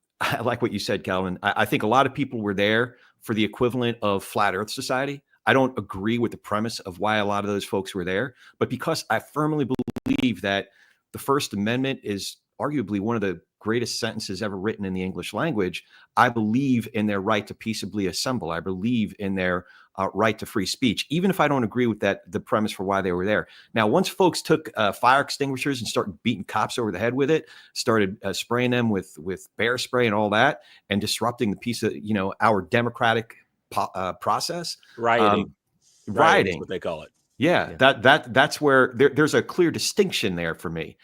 like what you said, Calvin. I think a lot of people were there for the equivalent of Flat Earth Society. I don't agree with the premise of why a lot of those folks were there, but because I firmly believe that the First Amendment is arguably one of the greatest sentences ever written in the English language, I believe in their right to peaceably assemble. I believe in their right to free speech, even if I don't agree with the premise for why they were there. Now, once folks took fire extinguishers and started beating cops over the head with it, started spraying them with bear spray and all that, and disrupting the piece of, our democratic process. Rioting is what they call it. Yeah. That's where there's a clear distinction there for me.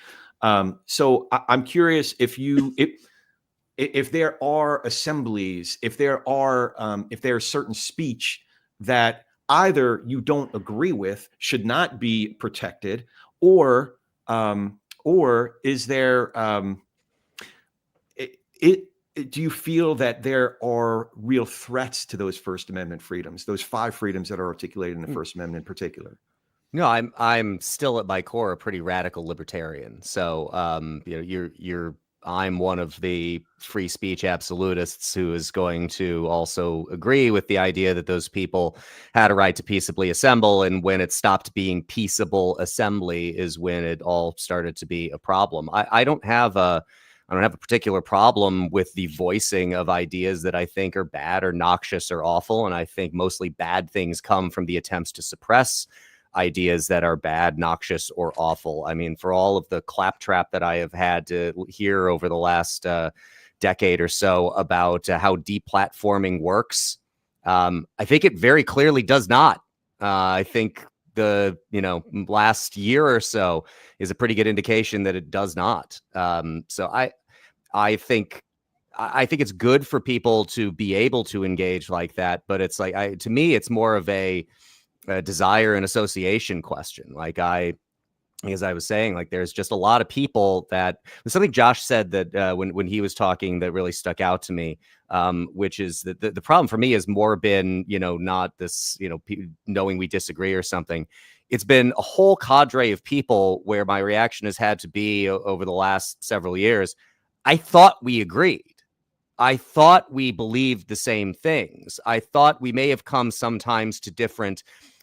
So I'm curious if there are assemblies, if there's certain speech that either you don't agree with should not be protected, or is there do you feel that there are real threats to those First Amendment freedoms, those 5 freedoms that are articulated in the First Amendment in particular? No, I'm still at my core a pretty radical libertarian. So, I'm one of the free speech absolutists who is going to also agree with the idea that those people had a right to peaceably assemble, and when it stopped being peaceable assembly is when it all started to be a problem. I don't have a particular problem with the voicing of ideas that I think are bad or noxious or awful, and I think mostly bad things come from the attempts to suppress ideas that are bad, noxious, or awful. I mean, for all of the claptrap that I have had to hear over the last decade or so about how deplatforming works, I think it very clearly does not. I think the last year or so is a pretty good indication that it does not. So I think it's good for people to be able to engage like that, but it's like, to me, it's more of a desire and association question. As I was saying, like, there's just a lot of people that something Josh said that when he was talking that really stuck out to me, which is that the problem for me has more been, not this, knowing we disagree or something. It's been a whole cadre of people where my reaction has had to be over the last several years. I thought we agreed. I thought we believed the same things. I thought we may have come sometimes to different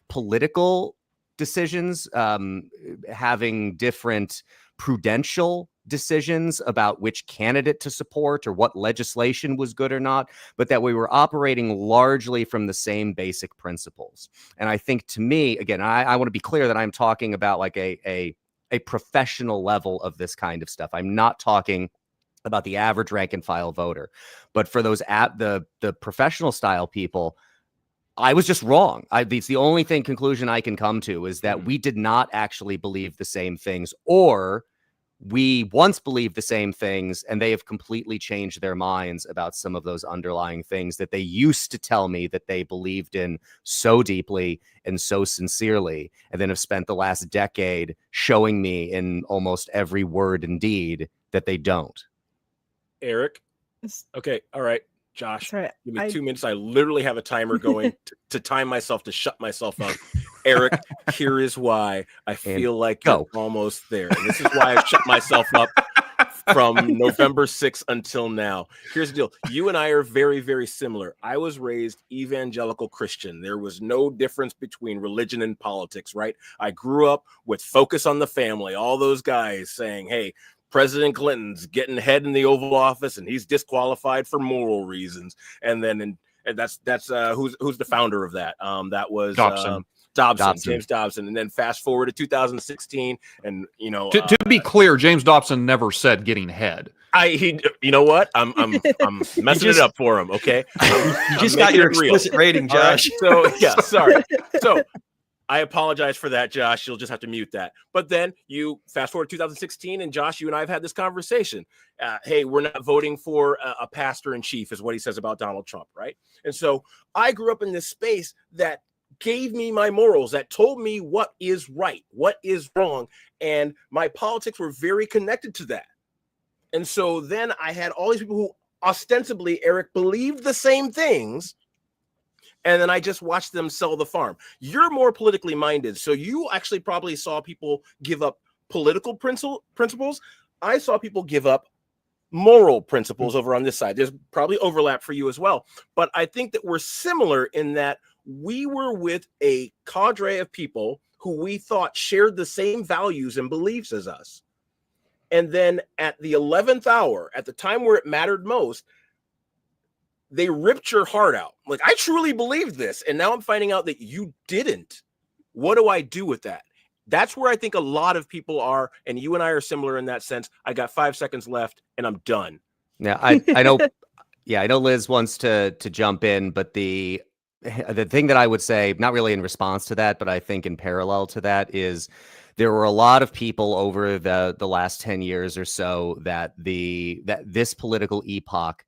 political decisions, having different prudential decisions about which candidate to support or what legislation was good or not, but that we were operating largely from the same basic principles. And I think, to me, again, I want to be clear that I'm talking about like a professional level of this kind of stuff. I'm not talking about the average rank and file voter, but for those the professional style people, I was just wrong. It's the only conclusion I can come to is that we did not actually believe the same things, or we once believed the same things and they have completely changed their minds about some of those underlying things that they used to tell me that they believed in so deeply and so sincerely, and then have spent the last decade showing me in almost every word and deed that they don't. Eric. Okay. All right. Josh, Sorry, give me 2 minutes. I literally have a timer going to time myself to shut myself up. Eric, here is why I feel like you're almost there. And this is why I shut myself up from November 6th until now. Here's the deal. You and I are very, very similar. I was raised evangelical Christian. There was no difference between religion and politics, right? I grew up with Focus on the Family, all those guys saying, hey, President Clinton's getting ahead in the Oval Office and he's disqualified for moral reasons. And then that's who's the founder of that? That was Dobson, James Dobson. And then fast forward to 2016, and to be clear, James Dobson never said getting ahead. You know what? I'm messing it up for him. Okay, you just got your explicit rating, Josh. Right, so yeah, sorry. So I apologize for that, Josh. You'll just have to mute that. But then you fast forward 2016, and Josh, you and I have had this conversation. Hey, we're not voting for a pastor in chief, is what he says about Donald Trump, right? And so I grew up in this space that gave me my morals, that told me what is right, what is wrong, and my politics were very connected to that. And so then I had all these people who ostensibly, Eric, believed the same things. and then I just watched them sell the farm. You're more politically minded, so you actually probably saw people give up political principles. I saw people give up moral principles over on this side. There's probably overlap for you as well, but I think that we're similar in that we were with a cadre of people who we thought shared the same values and beliefs as us. And then at the 11th hour, at the time where it mattered most, they ripped your heart out. Like, I truly believed this, and now I'm finding out that you didn't. What do I do with that? That's where I think a lot of people are, and you and I are similar in that sense. I got 5 seconds left, and I'm done. Yeah, I know. Yeah, I know Liz wants to jump in, but the thing that I would say, not really in response to that, but I think in parallel to that, is there were a lot of people over the last 10 years or so that this political epoch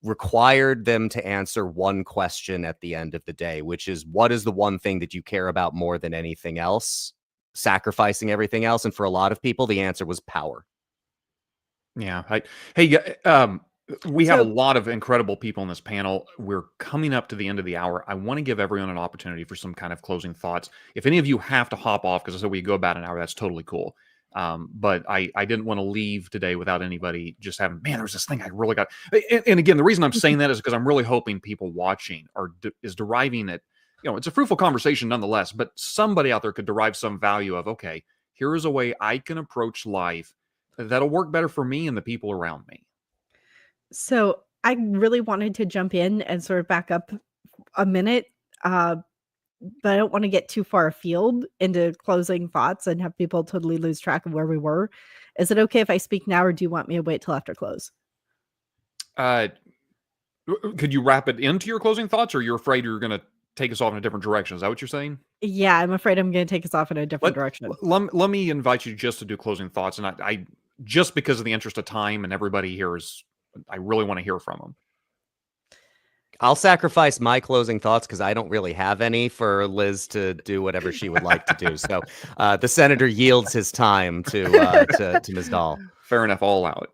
required them to answer one question at the end of the day, which is, what is the one thing that you care about more than anything else, sacrificing everything else? And for a lot of people, the answer was power. Yeah. We have a lot of incredible people in this panel. We're coming up to the end of the hour. I want to give everyone an opportunity for some kind of closing thoughts. If any of you have to hop off, because I said we go about an hour, that's totally cool. But I didn't want to leave today without anybody just having, man, there's this thing I really got. And again, the reason I'm saying that is because I'm really hoping people watching is deriving it. You know, it's a fruitful conversation nonetheless, but somebody out there could derive some value of, okay, here is a way I can approach life that'll work better for me and the people around me. So I really wanted to jump in and sort of back up a minute, but I don't want to get too far afield into closing thoughts and have people totally lose track of where we were. Is it okay if I speak now, or do you want me to wait till after close? Could you wrap it into your closing thoughts, or you're afraid you're going to take us off in a different direction? Is that what you're saying? Yeah, I'm afraid I'm going to take us off in a different direction. Let me invite you just to do closing thoughts. And I just because of the interest of time and everybody here I really want to hear from them. I'll sacrifice my closing thoughts because I don't really have any, for Liz to do whatever she would like to do. So the senator yields his time to Ms. Dahl. Fair enough. I'll allow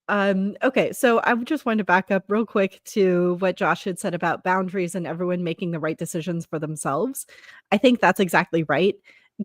it. Okay, so I just wanted to back up real quick to what Josh had said about boundaries and everyone making the right decisions for themselves. I think that's exactly right.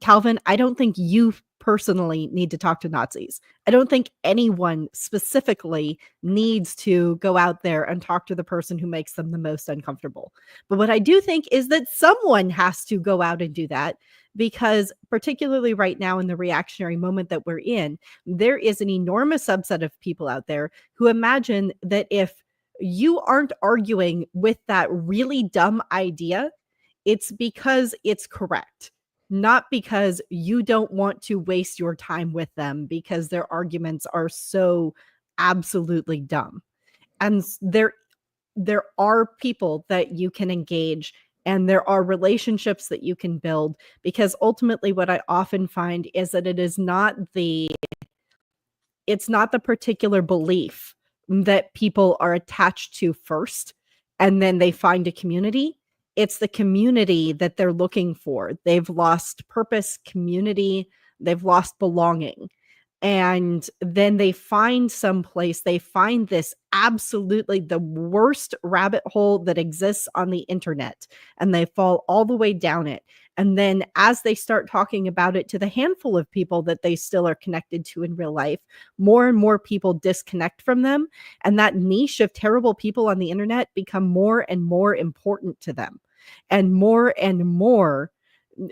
Calvin, I don't think you personally need to talk to Nazis. I don't think anyone specifically needs to go out there and talk to the person who makes them the most uncomfortable. But what I do think is that someone has to go out and do that, because particularly right now in the reactionary moment that we're in, there is an enormous subset of people out there who imagine that if you aren't arguing with that really dumb idea, it's because it's correct. Not because you don't want to waste your time with them because their arguments are so absolutely dumb. And there are people that you can engage, and there are relationships that you can build, because ultimately what I often find is that it's not the particular belief that people are attached to first, and then they find a community. It's the community that they're looking for. They've lost purpose, community, they've lost belonging. And then they find someplace, they find this absolutely the worst rabbit hole that exists on the internet, and they fall all the way down it. And then as they start talking about it to the handful of people that they still are connected to in real life, more and more people disconnect from them. And that niche of terrible people on the internet become more and more important to them. And more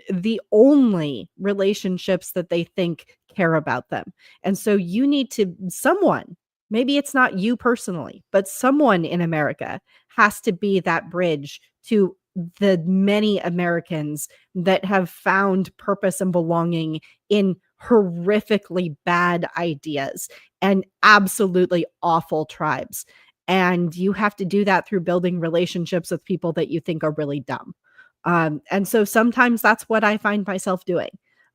the only relationships that they think care about them. And so you need to, someone, maybe it's not you personally, but someone in America has to be that bridge to the many Americans that have found purpose and belonging in horrifically bad ideas and absolutely awful tribes. And you have to do that through building relationships with people that you think are really dumb. And so sometimes that's what I find myself doing.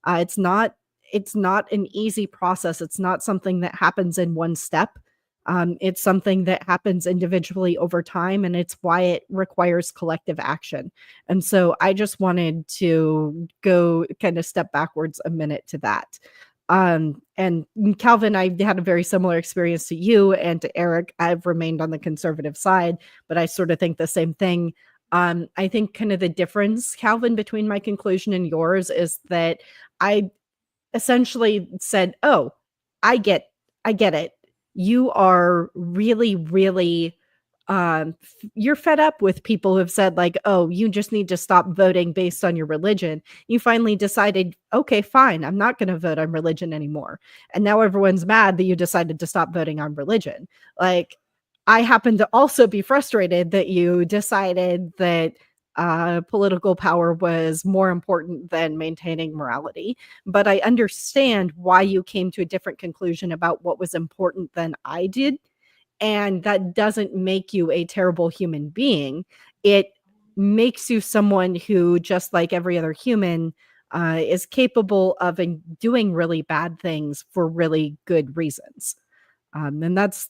It's not an easy process. It's not something that happens in one step. It's something that happens individually over time, and it's why it requires collective action. And so I just wanted to go kind of step backwards a minute to that. And Calvin, I had a very similar experience to you and to Eric. I've remained on the conservative side, but I sort of think the same thing. I think kind of the difference, Calvin, between my conclusion and yours is that I essentially said, "Oh, I get it. You are really, really you're fed up with people who have said like, "Oh, you just need to stop voting based on your religion." You finally decided, "Okay, fine. I'm not going to vote on religion anymore." And now everyone's mad that you decided to stop voting on religion. Like, I happen to also be frustrated that you decided that political power was more important than maintaining morality. But I understand why you came to a different conclusion about what was important than I did. And that doesn't make you a terrible human being. It makes you someone who, just like every other human, is capable of doing really bad things for really good reasons. And that's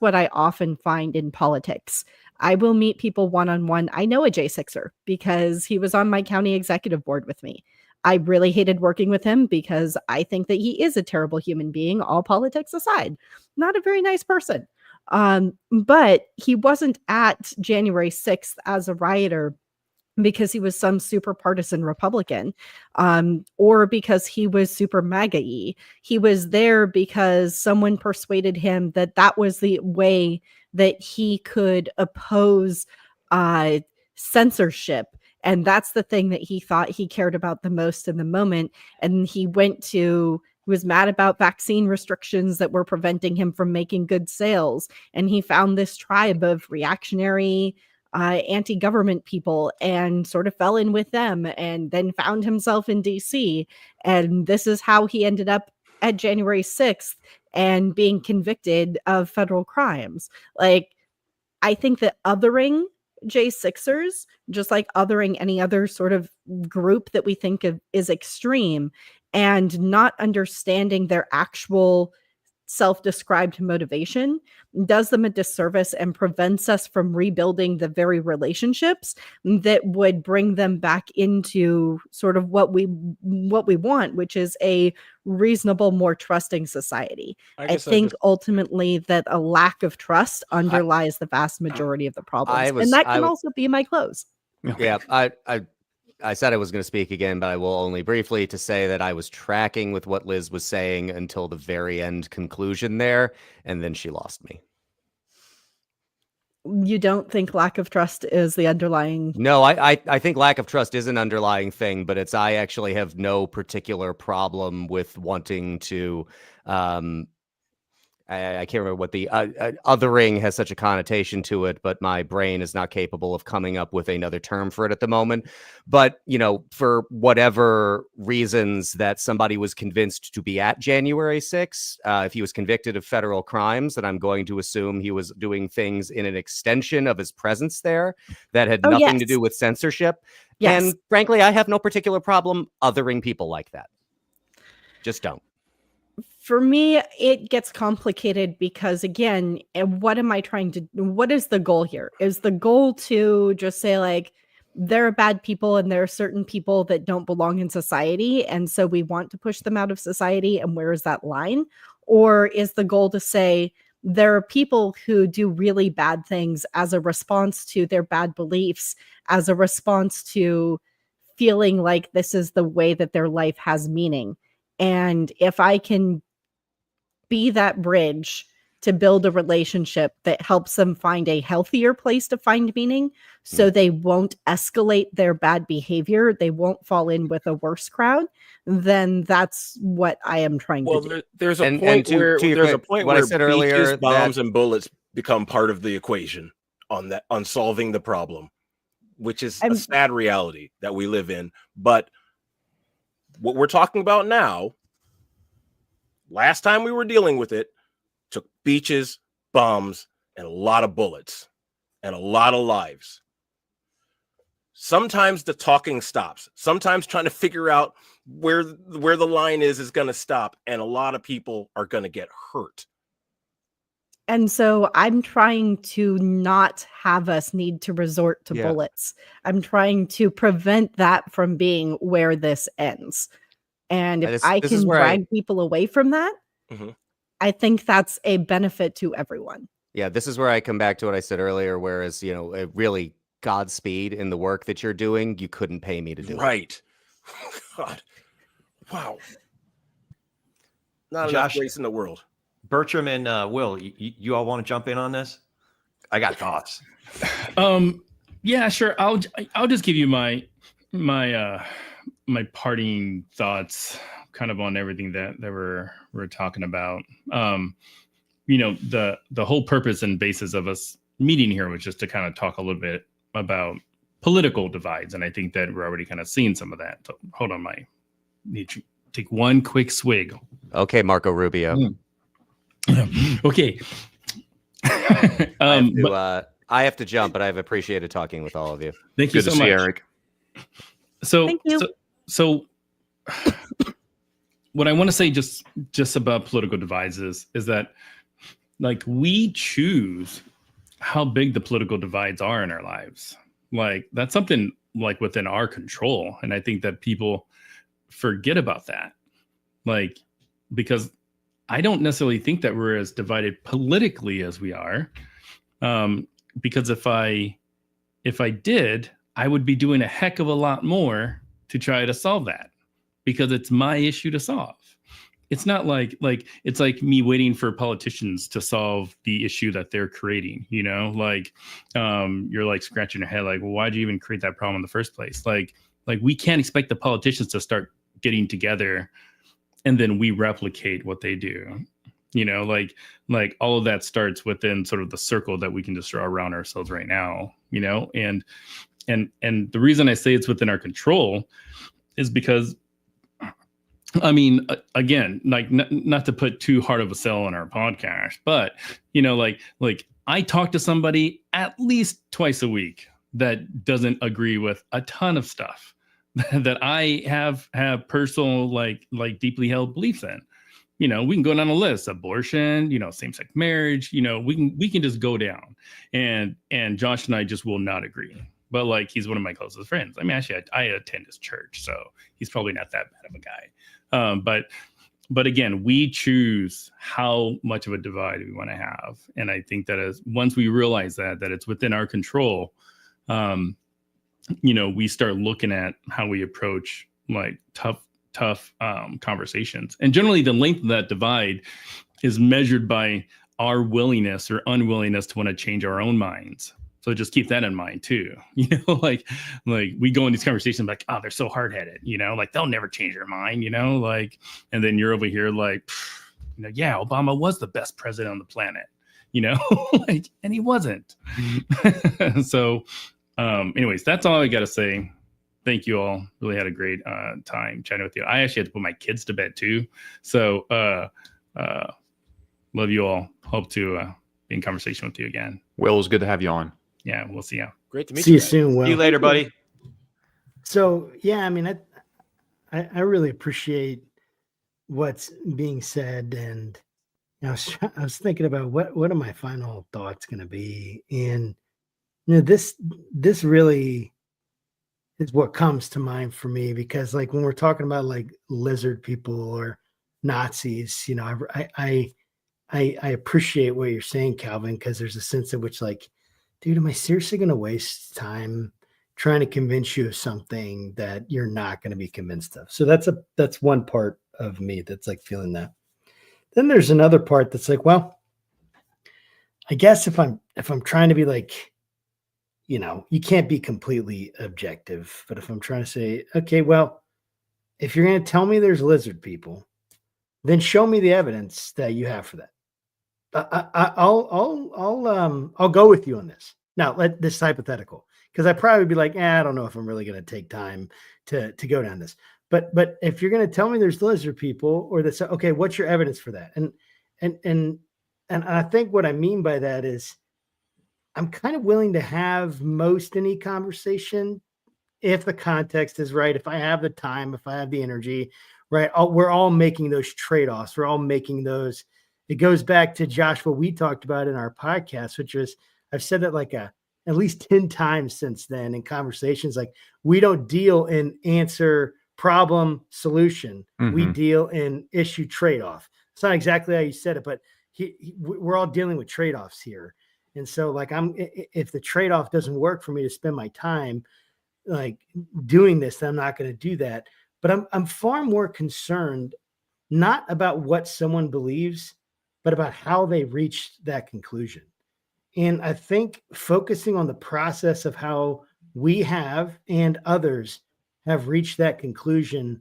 what I often find in politics. I will meet people one-on-one. I know a J6er because he was on my county executive board with me. I really hated working with him because I think that he is a terrible human being, all politics aside. Not a very nice person. But he wasn't at January 6th as a rioter because he was some super partisan Republican, or because he was super MAGA-y. He was there because someone persuaded him that that was the way that he could oppose censorship. And that's the thing that he thought he cared about the most in the moment. And he was mad about vaccine restrictions that were preventing him from making good sales. And he found this tribe of reactionary anti-government people and sort of fell in with them, and then found himself in DC. And this is how he ended up at January 6th and being convicted of federal crimes. Like, I think that othering J6ers, just like othering any other sort of group that we think of is extreme, and not understanding their actual self-described motivation, does them a disservice and prevents us from rebuilding the very relationships that would bring them back into sort of what we want, which is a reasonable, more trusting society. I think ultimately that a lack of trust underlies the vast majority of the problems. And that can also be my close. Yeah, I said I was going to speak again, but I will only briefly to say that I was tracking with what Liz was saying until the very end conclusion there, and then she lost me. You don't think lack of trust is the underlying? No, I think lack of trust is an underlying thing, but I actually have no particular problem with wanting to I can't remember what the othering has such a connotation to it, but my brain is not capable of coming up with another term for it at the moment. But, for whatever reasons that somebody was convinced to be at January 6th, if he was convicted of federal crimes, then I'm going to assume he was doing things in an extension of his presence there that had nothing to do with censorship. Yes. And frankly, I have no particular problem othering people like that. Just don't. For me, it gets complicated because, again, what is the goal here? Is the goal to just say, like, there are bad people and there are certain people that don't belong in society, and so we want to push them out of society, and where is that line? Or is the goal to say there are people who do really bad things as a response to their bad beliefs, as a response to feeling like this is the way that their life has meaning? And if I can be that bridge to build a relationship that helps them find a healthier place to find meaning, so they won't escalate their bad behavior, they won't fall in with a worse crowd, then that's what I am trying to do. There's a point where beaches, bombs, and bullets become part of the equation on solving the problem, which is a sad reality that we live in. But what we're talking about now, last time we were dealing with it, took beaches, bombs, and a lot of bullets and a lot of lives. Sometimes the talking stops. Sometimes trying to figure out where the line is going to stop, and a lot of people are going to get hurt. And so I'm trying to not have us need to resort to bullets. I'm trying to prevent that from being where this ends. And if I can drag people away from that, I think that's a benefit to everyone. Yeah, this is where I come back to what I said earlier, whereas, really Godspeed in the work that you're doing. You couldn't pay me to do it. Right. God. Wow. Not Josh, enough grace in the world. Bertram and Will, you all want to jump in on this? I got thoughts. Yeah, sure. I'll just give you my parting thoughts kind of on everything that we're talking about. The whole purpose and basis of us meeting here was just to kind of talk a little bit about political divides, and I think that we're already kind of seeing some of that. So hold on, need to take one quick swig. Okay, Marco Rubio. Okay. I have to jump, but I've appreciated talking with all of you. Thank you Good so to see much, Eric. So, Thank you. So what I want to say just about political divides is that, like, we choose how big the political divides are in our lives. Like, that's something like within our control. And I think that people forget about that. Like, because I don't necessarily think that we're as divided politically as we are. Because if I did, I would be doing a heck of a lot more to try to solve that, because it's my issue to solve. It's not like it's like me waiting for politicians to solve the issue that they're creating, you're like scratching your head, like, well, why'd you even create that problem in the first place? Like we can't expect the politicians to start getting together and then we replicate what they do. Like all of that starts within sort of the circle that we can just draw around ourselves right now, and the reason I say it's within our control is because, I mean, again, like not to put too hard of a sell on our podcast, but like I talk to somebody at least twice a week that doesn't agree with a ton of stuff that I have personal, like deeply held beliefs in. We can go down a list: abortion, same-sex marriage, we can just go down, and Josh and I just will not agree. But like, he's one of my closest friends. I mean, actually, I attend his church, so he's probably not that bad of a guy. But again, we choose how much of a divide we want to have, and I think that once we realize that it's within our control, we start looking at how we approach like tough conversations. And generally, the length of that divide is measured by our willingness or unwillingness to want to change our own minds. So just keep that in mind too. Like we go in these conversations like, oh, they're so hard-headed, like they'll never change their mind, and then you're over here like, yeah, Obama was the best president on the planet, and he wasn't. So anyways, that's all I got to say. Thank you all. Really had a great time chatting with you. I actually had to put my kids to bed too. So love you all. Hope to be in conversation with you again. Will, it was good to have you on. Yeah, we'll see you. Great to meet See you guys. soon, Will. See you later, buddy. So yeah, I mean, I really appreciate what's being said, and I was thinking about what are my final thoughts going to be, and this really is what comes to mind for me, because like when we're talking about like lizard people or Nazis, I appreciate what you're saying, Calvin, because there's a sense in which like, dude, am I seriously going to waste time trying to convince you of something that you're not going to be convinced of? So that's one part of me that's like feeling that. Then there's another part that's like, well, I guess if I'm trying to be like, you can't be completely objective, but if I'm trying to say, okay, well, if you're going to tell me there's lizard people, then show me the evidence that you have for that. I'll go with you on this. Now, let this hypothetical, because I'd probably be like, I don't know if I'm really going to take time to go down this. But if you're going to tell me there's lizard people, or that's okay, what's your evidence for that? And I think what I mean by that is I'm kind of willing to have most any conversation if the context is right, if I have the time, if I have the energy, right? We're all making those trade-offs. We're all making those. It goes back to Josh, what we talked about in our podcast, which was, I've said that like at least 10 times since then in conversations, like we don't deal in answer, problem, solution. Mm-hmm. We deal in issue trade-off. It's not exactly how you said it, but we're all dealing with trade-offs here. And so like if the trade-off doesn't work for me to spend my time like doing this, then I'm not going to do that. But I'm far more concerned not about what someone believes, but about how they reached that conclusion. And I think focusing on the process of how we have and others have reached that conclusion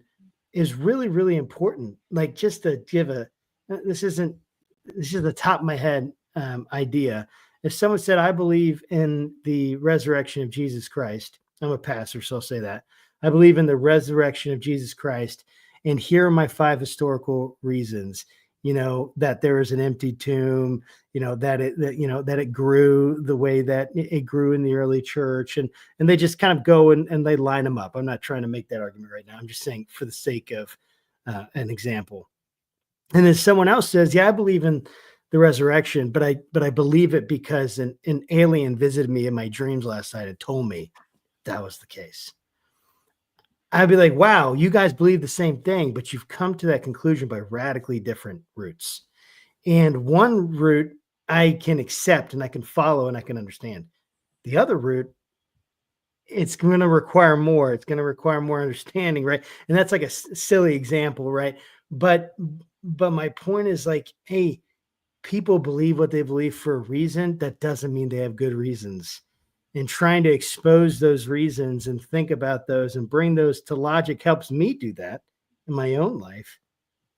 is really, really important. Like just to give this is the top of my head idea. If someone said, I believe in the resurrection of Jesus Christ, I'm a pastor, so I'll say that. I believe in the resurrection of Jesus Christ. And here are my 5 historical reasons, that there is an empty tomb, that it grew the way that it grew in the early church. And they just kind of go and they line them up. I'm not trying to make that argument right now. I'm just saying for the sake of an example. And then someone else says, yeah, I believe in the resurrection, but I believe it because an alien visited me in my dreams last night and told me that was the case. I'd be like, wow, you guys believe the same thing, but you've come to that conclusion by radically different routes. And one route I can accept and I can follow and I can understand. The other route, it's going to require more. It's going to require more understanding, right? And that's like a silly example, right? But my point is like, hey, people believe what they believe for a reason. That doesn't mean they have good reasons. And trying to expose those reasons and think about those and bring those to logic helps me do that in my own life,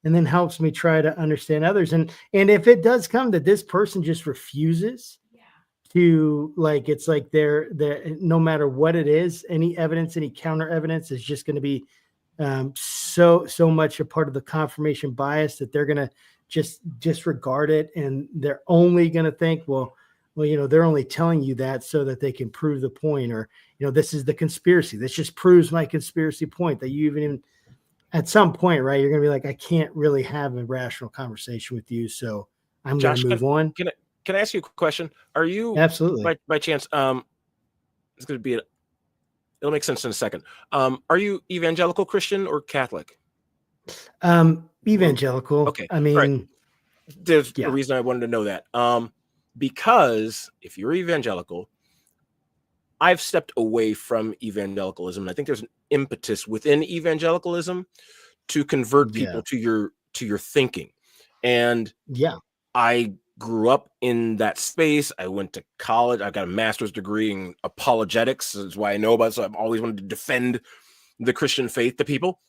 and then helps me try to understand others. And if it does come that this person just refuses to, like, it's like they're no matter what it is, any evidence, any counter evidence is just going to be so much a part of the confirmation bias that they're going to just disregard it, and they're only going to think, well, they're only telling you that so that they can prove the point, or, this is the conspiracy. This just proves my conspiracy point that you even at some point, right, you're going to be like, I can't really have a rational conversation with you. So I'm going to move on. Can I ask you a question? Are you absolutely by chance, it's going to be, it'll make sense in a second. Are you evangelical Christian or Catholic? Evangelical. Okay. I mean, right. There's a reason I wanted to know that. Because if you're evangelical, I've stepped away from evangelicalism, and I think there's an impetus within evangelicalism to convert people to your thinking. And I grew up in that space. I went to college. I got a master's degree in apologetics. That's why I know about it. So I've always wanted to defend the Christian faith to people.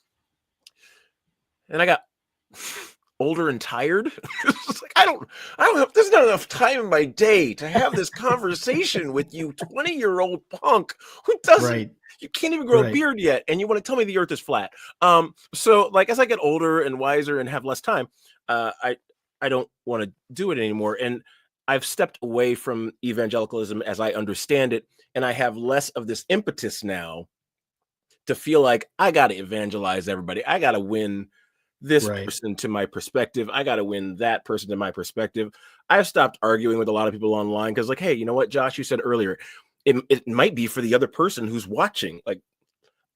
And I got older and tired. It's like, I don't have, there's not enough time in my day to have this conversation with you 20-year-old punk who doesn't, you can't even grow a beard yet. And you want to tell me the earth is flat. So like, as I get older and wiser and have less time, I don't want to do it anymore. And I've stepped away from evangelicalism as I understand it. And I have less of this impetus now to feel like I got to evangelize everybody. I got to win this person to my perspective. I got to win that person to my perspective. I've stopped arguing with a lot of people online because, like, hey, you know what, Josh, you said earlier, it might be for the other person who's watching. Like,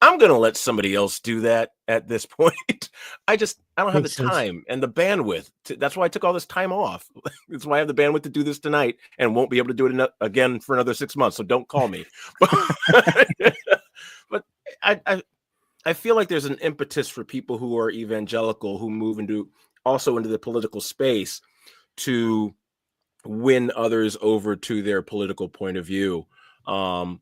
I'm going to let somebody else do that at this point. I don't have the time and the bandwidth. That's why I took all this time off. That's why I have the bandwidth to do this tonight and won't be able to do it again for another 6 months. So don't call me. But I feel like there's an impetus for people who are evangelical, who move into the political space, to win others over to their political point of view. And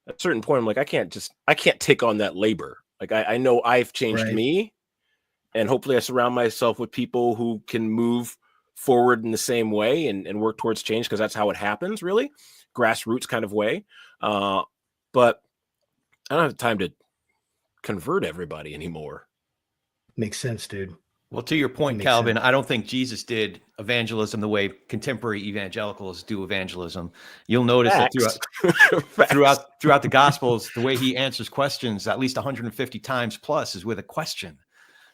at a certain point, I'm like, I can't take on that labor. Like, I know I've changed me, and hopefully I surround myself with people who can move forward in the same way and work towards change, because that's how it happens, really, grassroots kind of way. But I don't have time to convert everybody anymore. Makes sense, dude. Well, to your point, Calvin, I don't think Jesus did evangelism the way contemporary evangelicals do evangelism. You'll notice that throughout the Gospels, the way he answers questions at least 150 times plus is with a question.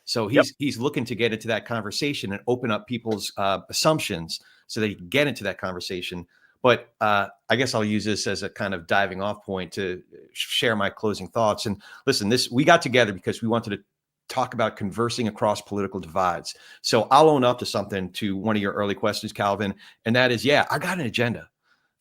So he's looking to get into that conversation and open up people's assumptions so that he can get into that conversation. But I guess I'll use this as a kind of diving off point to share my closing thoughts. And listen, we got together because we wanted to talk about conversing across political divides. So I'll own up to something, to one of your early questions, Calvin, and that is, yeah, I got an agenda.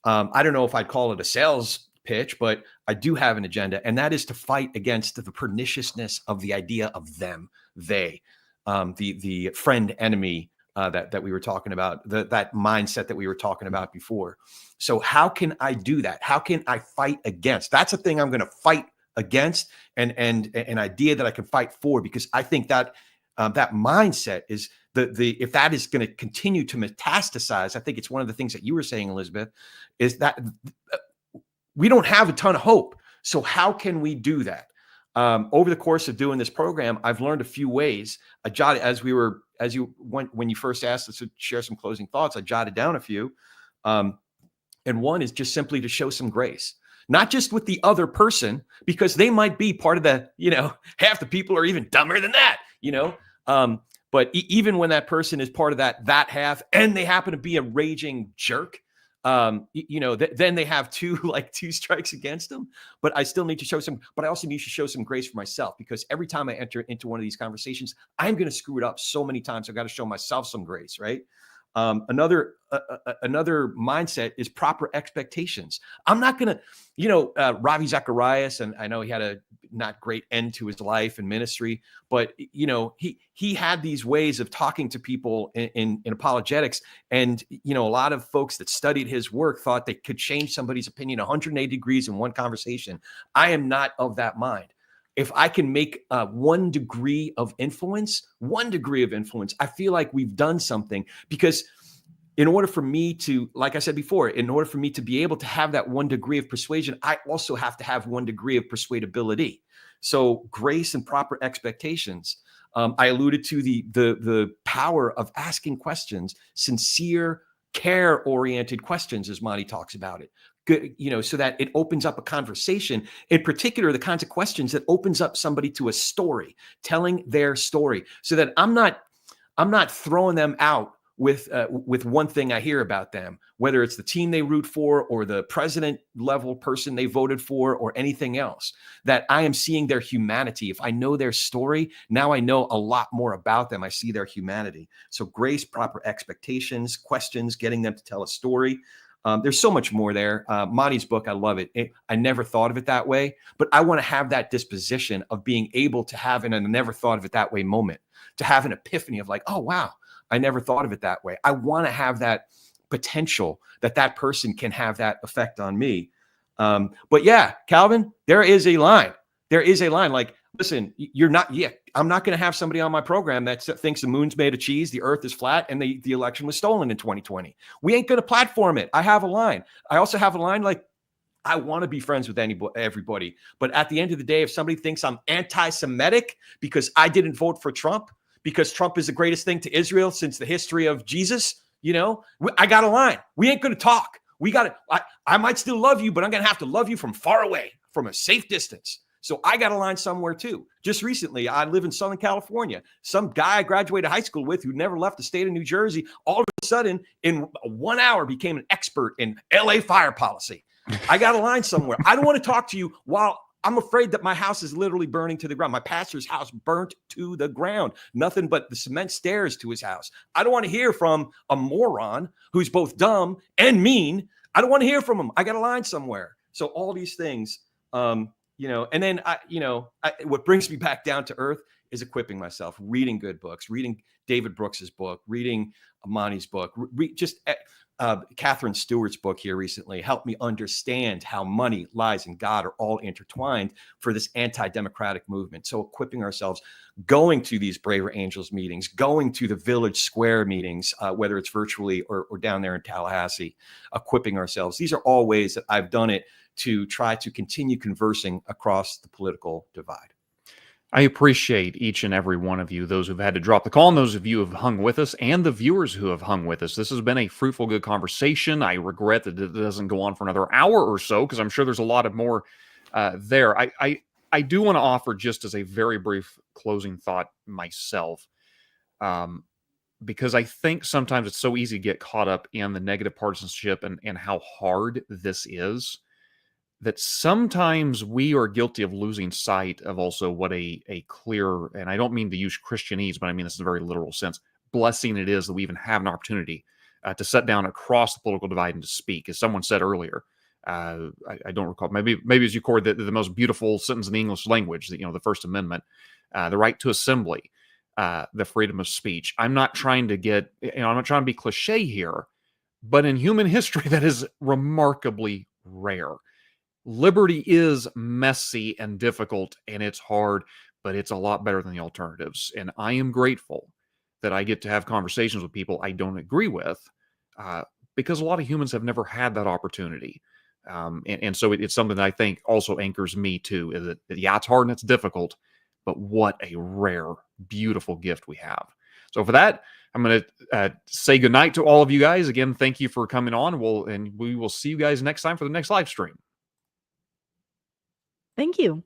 I don't know if I'd call it a sales pitch, but I do have an agenda, and that is to fight against the perniciousness of the idea of them, they, the friend enemy that we were talking about, that mindset that we were talking about before. So how can I do that? How can I fight against? That's a thing I'm going to fight against, and an idea that I can fight for, because I think that that mindset is if that is going to continue to metastasize. I think it's one of the things that you were saying, Elizabeth, is that we don't have a ton of hope. So how can we do that? Over the course of doing this program, I've learned a few ways. I jotted, when you first asked us to share some closing thoughts, I jotted down a few. And one is just simply to show some grace, not just with the other person, because they might be part of the, half the people are even dumber than that, but even when that person is part of that half, and they happen to be a raging jerk, then they have two strikes against them. But I still need to show but I also need to show some grace for myself, because every time I enter into one of these conversations, I'm going to screw it up so many times. I've got to show myself some grace, right? Another mindset is proper expectations. I'm not going to, Ravi Zacharias, and I know he had a not great end to his life and ministry, but he had these ways of talking to people in apologetics, and a lot of folks that studied his work thought they could change somebody's opinion 180 degrees in one conversation. I am not of that mind. If I can make 1 degree of influence, I feel like we've done something. Because in order for me to, like I said before, in order for me to be able to have that 1 degree of persuasion, I also have to have 1 degree of persuadability. So grace and proper expectations. I alluded to the power of asking questions, sincere, care-oriented questions, as Monty talks about it. Good, so that it opens up a conversation. In particular, the kinds of questions that opens up somebody to a story, telling their story, so that I'm not throwing them out with one thing I hear about them, whether it's the team they root for or the president level person they voted for or anything else, that I am seeing their humanity. If I know their story, now I know a lot more about them. I see their humanity. So grace, proper expectations, questions, getting them to tell a story. There's so much more there. Monty's book, I love it. I never thought of it that way, but I want to have that disposition of being able to have an I never thought of it that way moment, to have an epiphany of like, oh, wow, I never thought of it that way. I want to have that potential that person can have that effect on me. But yeah, Calvin, there is a line. Like, listen, I'm not going to have somebody on my program that thinks the moon's made of cheese, the earth is flat, and the election was stolen in 2020. We ain't going to platform it. I have a line. I also have a line like, I want to be friends with everybody. But at the end of the day, if somebody thinks I'm anti-Semitic because I didn't vote for Trump, because Trump is the greatest thing to Israel since the history of Jesus, I got a line. We ain't going to talk. I might still love you, but I'm going to have to love you from far away, from a safe distance. So I got a line somewhere too. Just recently, I live in Southern California. Some guy I graduated high school with who never left the state of New Jersey, all of a sudden in 1 hour became an expert in LA fire policy. I got a line somewhere. I don't want to talk to you while I'm afraid that my house is literally burning to the ground. My pastor's house burnt to the ground. Nothing but the cement stairs to his house. I don't want to hear from a moron who's both dumb and mean. I don't want to hear from him. I got a line somewhere. So all these things, and then what brings me back down to earth is equipping myself, reading good books, reading David Brooks's book, reading Monty's book, Catherine Stewart's book here recently helped me understand how money, lies, and God are all intertwined for this anti-democratic movement. So equipping ourselves, going to these Braver Angels meetings, going to the Village Square meetings, whether it's virtually or down there in Tallahassee, equipping ourselves. These are all ways that I've done it to try to continue conversing across the political divide. I appreciate each and every one of you, those who've had to drop the call and those of you who have hung with us and the viewers who have hung with us. This has been a fruitful, good conversation. I regret that it doesn't go on for another hour or so because I'm sure there's a lot of more there. I do want to offer just as a very brief closing thought myself, because I think sometimes it's so easy to get caught up in the negative partisanship and how hard this is. that sometimes we are guilty of losing sight of also what a clear, and I don't mean to use Christianese, but I mean this in a very literal sense, blessing it is that we even have an opportunity to sit down across the political divide and to speak. As someone said earlier, I don't recall, maybe as you record the most beautiful sentence in the English language, the First Amendment, the right to assembly, the freedom of speech. I'm not trying to I'm not trying to be cliche here, but in human history, that is remarkably rare. Liberty is messy and difficult, and it's hard, but it's a lot better than the alternatives. And I am grateful that I get to have conversations with people I don't agree with, because a lot of humans have never had that opportunity. And so it's something that I think also anchors me too, is that, yeah, it's hard and it's difficult, but what a rare, beautiful gift we have. So for that, I'm going to say goodnight to all of you guys. Again, thank you for coming on. And we will see you guys next time for the next live stream. Thank you.